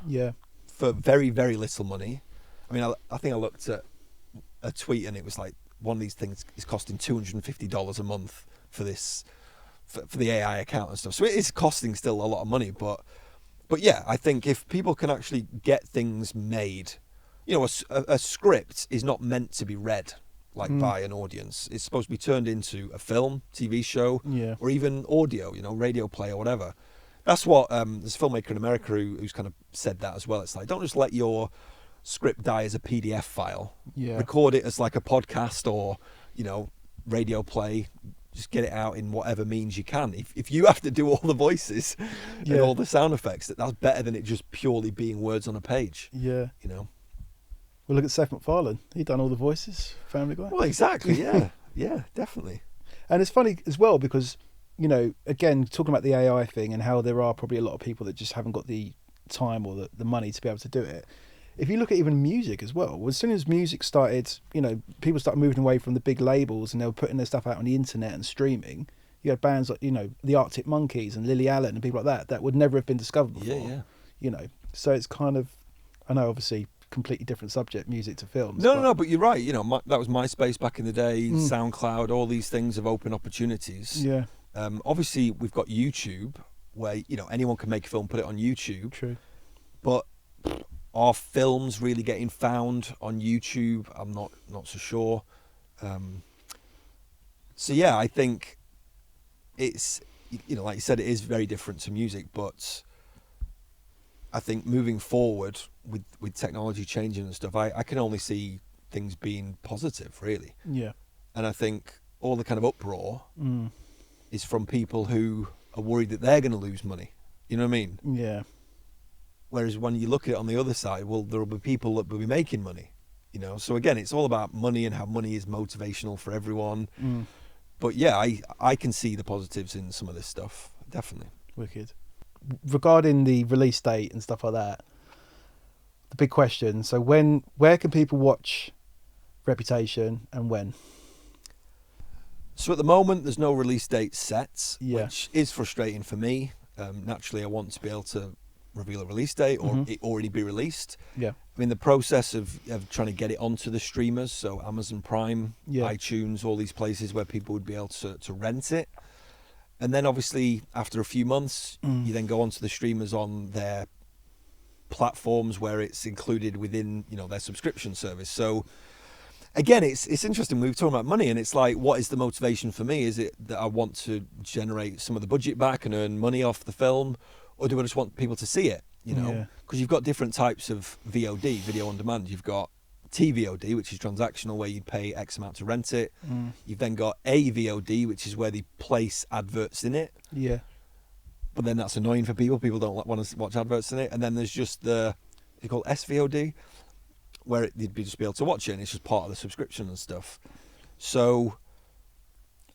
for very, very little money. I mean, I think I looked at a tweet, and it was like, one of these things is costing $250 a month for this, for the AI account and stuff. So it is costing still a lot of money, but yeah, I think if people can actually get things made, you know, a script is not meant to be read by an audience. It's supposed to be turned into a film, TV show, or even audio, you know, radio play or whatever. That's what there's a filmmaker in America who's kind of said that as well. It's like, don't just let your script die as a PDF file. Record it as like a podcast or, you know, radio play. Just get it out in whatever means you can. If you have to do all the voices and all the sound effects, that's better than it just purely being words on a page. Yeah. You know? Well, look at Seth MacFarlane. He done all the voices, Family Guy. Well, exactly, yeah. Yeah, definitely. And it's funny as well because, you know, again, talking about the AI thing and how there are probably a lot of people that just haven't got the time or the money to be able to do it. If you look at even music as well, as soon as music started, you know, people started moving away from the big labels and they were putting their stuff out on the internet and streaming. You had bands like, you know, the Arctic Monkeys and Lily Allen and people like that would never have been discovered before. You know, so it's kind of, I know obviously completely different subject, music to films. No, but you're right. You know, that was MySpace back in the day, Mm. SoundCloud, all these things have opened opportunities. Yeah, Obviously, we've got YouTube, where, you know, anyone can make a film, put it on YouTube. true. But are films really getting found on YouTube? I'm not so sure. So yeah, I think it's, you know, like you said, it is very different to music, but I think moving forward with technology changing and stuff, I can only see things being positive, really. Yeah. And I think all the kind of uproar Mm. is from people who are worried that they're going to lose money. You know what I mean? Yeah. Whereas when you look at it on the other side, well, there will be people that will be making money. You know, so again, it's all about money and how money is motivational for everyone. Mm. But yeah, I can see the positives in some of this stuff, definitely. Wicked. Regarding the release date and stuff like that, the big question. So where can people watch Reputation and when? So at the moment, there's no release date set, Yeah. which is frustrating for me. Naturally, I want to be able to reveal a release date or Mhm. it already be released. Yeah. I mean, the process of trying to get it onto the streamers, so Amazon Prime, Yeah. iTunes, all these places where people would be able to rent it. And then obviously after a few months, Mm. you then go onto the streamers on their platforms where it's included within, you know, their subscription service. So again, it's interesting. We were talking about money, and it's like, what is the motivation for me? Is it that I want to generate some of the budget back and earn money off the film, or do I just want people to see it? You know, Yeah. because you've got different types of VOD, video on demand. You've got TVOD, which is transactional, where you'd pay X amount to rent it. Mm. You've then got AVOD, which is where they place adverts in it. Yeah. But then that's annoying for people. People don't want to watch adverts in it. And then there's just it's called SVOD, where you'd just be able to watch it, and it's just part of the subscription and stuff. So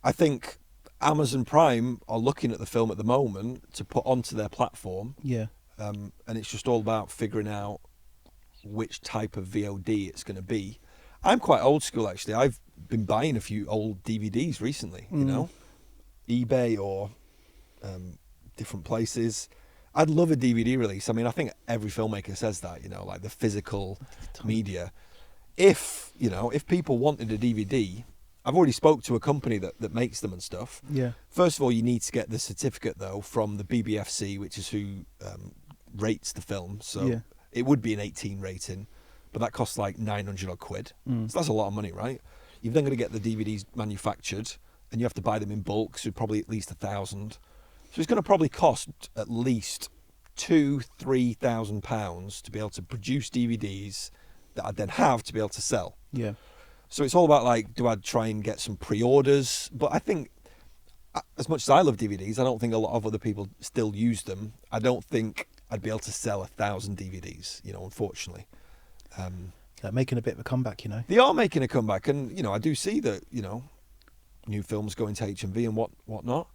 I think Amazon Prime are looking at the film at the moment to put onto their platform, Yeah. and it's just all about figuring out which type of VOD it's going to be. I'm quite old school, actually. I've been buying a few old DVDs recently, you know, eBay or different places. I'd love a DVD release. I mean, I think every filmmaker says that, you know, like the physical media. If people wanted a DVD, I've already spoke to a company that makes them and stuff. Yeah. First of all, you need to get the certificate, though, from the BBFC, which is who rates the film. So Yeah. it would be an 18 rating, but that costs like 900 odd quid. Mm. So that's a lot of money, right? You've then got to get the DVDs manufactured, and you have to buy them in bulk, so probably at least 1,000. So it's going to probably cost at least £2,000-3,000 to be able to produce DVDs that I'd then have to be able to sell. Yeah. So it's all about, like, do I try and get some pre-orders? But I think, as much as I love DVDs, I don't think a lot of other people still use them. I don't think I'd be able to sell 1,000 DVDs, you know, unfortunately. They're making a bit of a comeback, you know. They are making a comeback, and, you know, I do see that, you know, new films going to HMV and whatnot.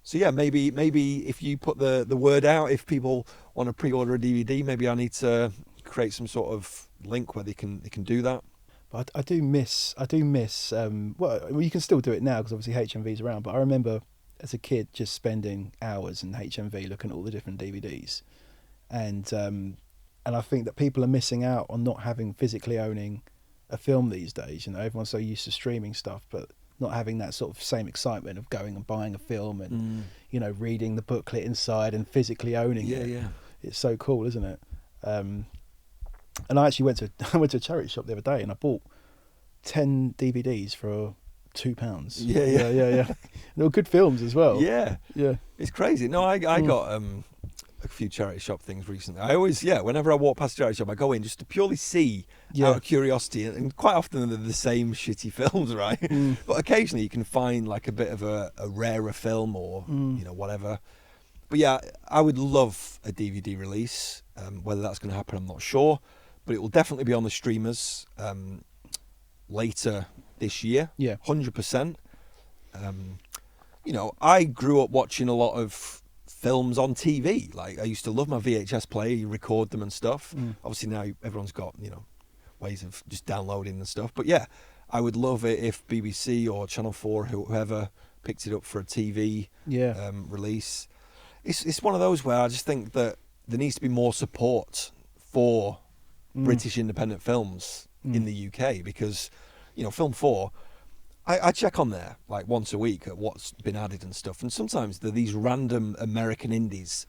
So yeah, maybe if you put the word out, if people want to pre-order a DVD, maybe I need to create some sort of link where they can do that. But I do miss. Well, you can still do it now because obviously HMV's around. But I remember as a kid just spending hours in HMV looking at all the different DVDs, and I think that people are missing out on not having physically owning a film these days. You know, everyone's so used to streaming stuff, but not having that sort of same excitement of going and buying a film and you know, reading the booklet inside and physically owning it. Yeah. It's so cool, isn't it? And I actually went to a charity shop the other day and I bought 10 DVDs for £2. Yeah. They were good films as well. Yeah. It's crazy. No, I got a few charity shop things recently. I always, whenever I walk past a charity shop, I go in just to purely see out of curiosity, and quite often they're the same shitty films, right? But occasionally you can find like a bit of a rarer film or you know, whatever. But yeah, I would love a DVD release. Whether that's going to happen, I'm not sure, but it will definitely be on the streamers later this year. 100%. You know, I grew up watching a lot of films on TV. Like, I used to love my VHS player, you record them and stuff. Obviously now everyone's got, you know, ways of just downloading and stuff. But yeah, I would love it if BBC or Channel 4, whoever, picked it up for a TV release. It's one of those where I just think that there needs to be more support for British independent films in the UK, because, you know, Film 4, I check on there like once a week at what's been added and stuff, and sometimes they're these random American indies,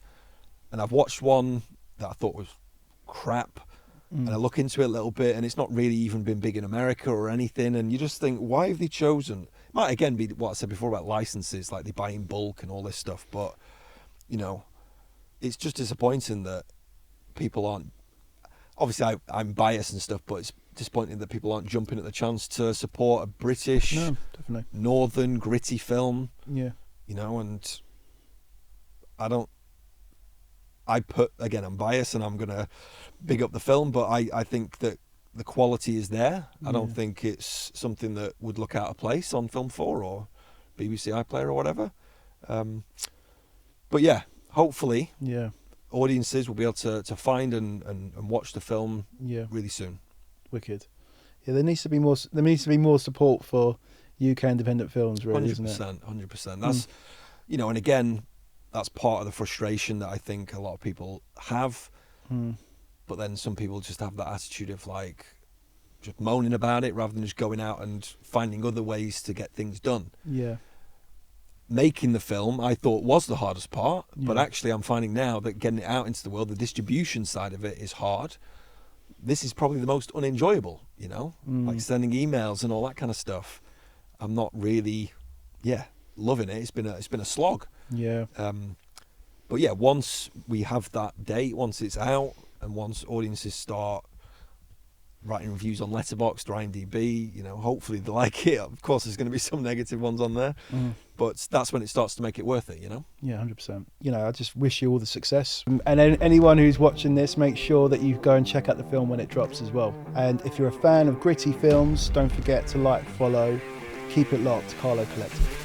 and I've watched one that I thought was crap, and I look into it a little bit, and it's not really even been big in America or anything, and you just think, why have they chosen? It might again be what I said before about licenses, like they buy in bulk and all this stuff, but, you know, it's just disappointing that people aren't, obviously I'm biased and stuff, but it's disappointing that people aren't jumping at the chance to support a British, definitely northern, gritty film. Yeah. You know, and I'm biased and I'm going to big up the film, but I think that the quality is there. I don't think it's something that would look out of place on Film 4 or BBC iPlayer or whatever. But yeah, hopefully audiences will be able to find and watch the film really soon. Wicked. Yeah, there needs to be more support for UK independent films, really, 100%, isn't it? 100%. That's, you know, and again, that's part of the frustration that I think a lot of people have. But then some people just have that attitude of like just moaning about it rather than just going out and finding other ways to get things done. Yeah. Making the film, I thought, was the hardest part, but actually I'm finding now that getting it out into the world, the distribution side of it is hard. This is probably the most unenjoyable, you know, like sending emails and all that kind of stuff. I'm not really, loving it. It's been a slog. Yeah. But yeah, once we have that date, once it's out, and once audiences start writing reviews on Letterboxd or IMDb, you know, hopefully they like it. Of course, there's going to be some negative ones on there, but that's when it starts to make it worth it, you know? Yeah, 100%. You know, I just wish you all the success. And anyone who's watching this, make sure that you go and check out the film when it drops as well. And if you're a fan of gritty films, don't forget to like, follow, keep it locked, Carlo Collective.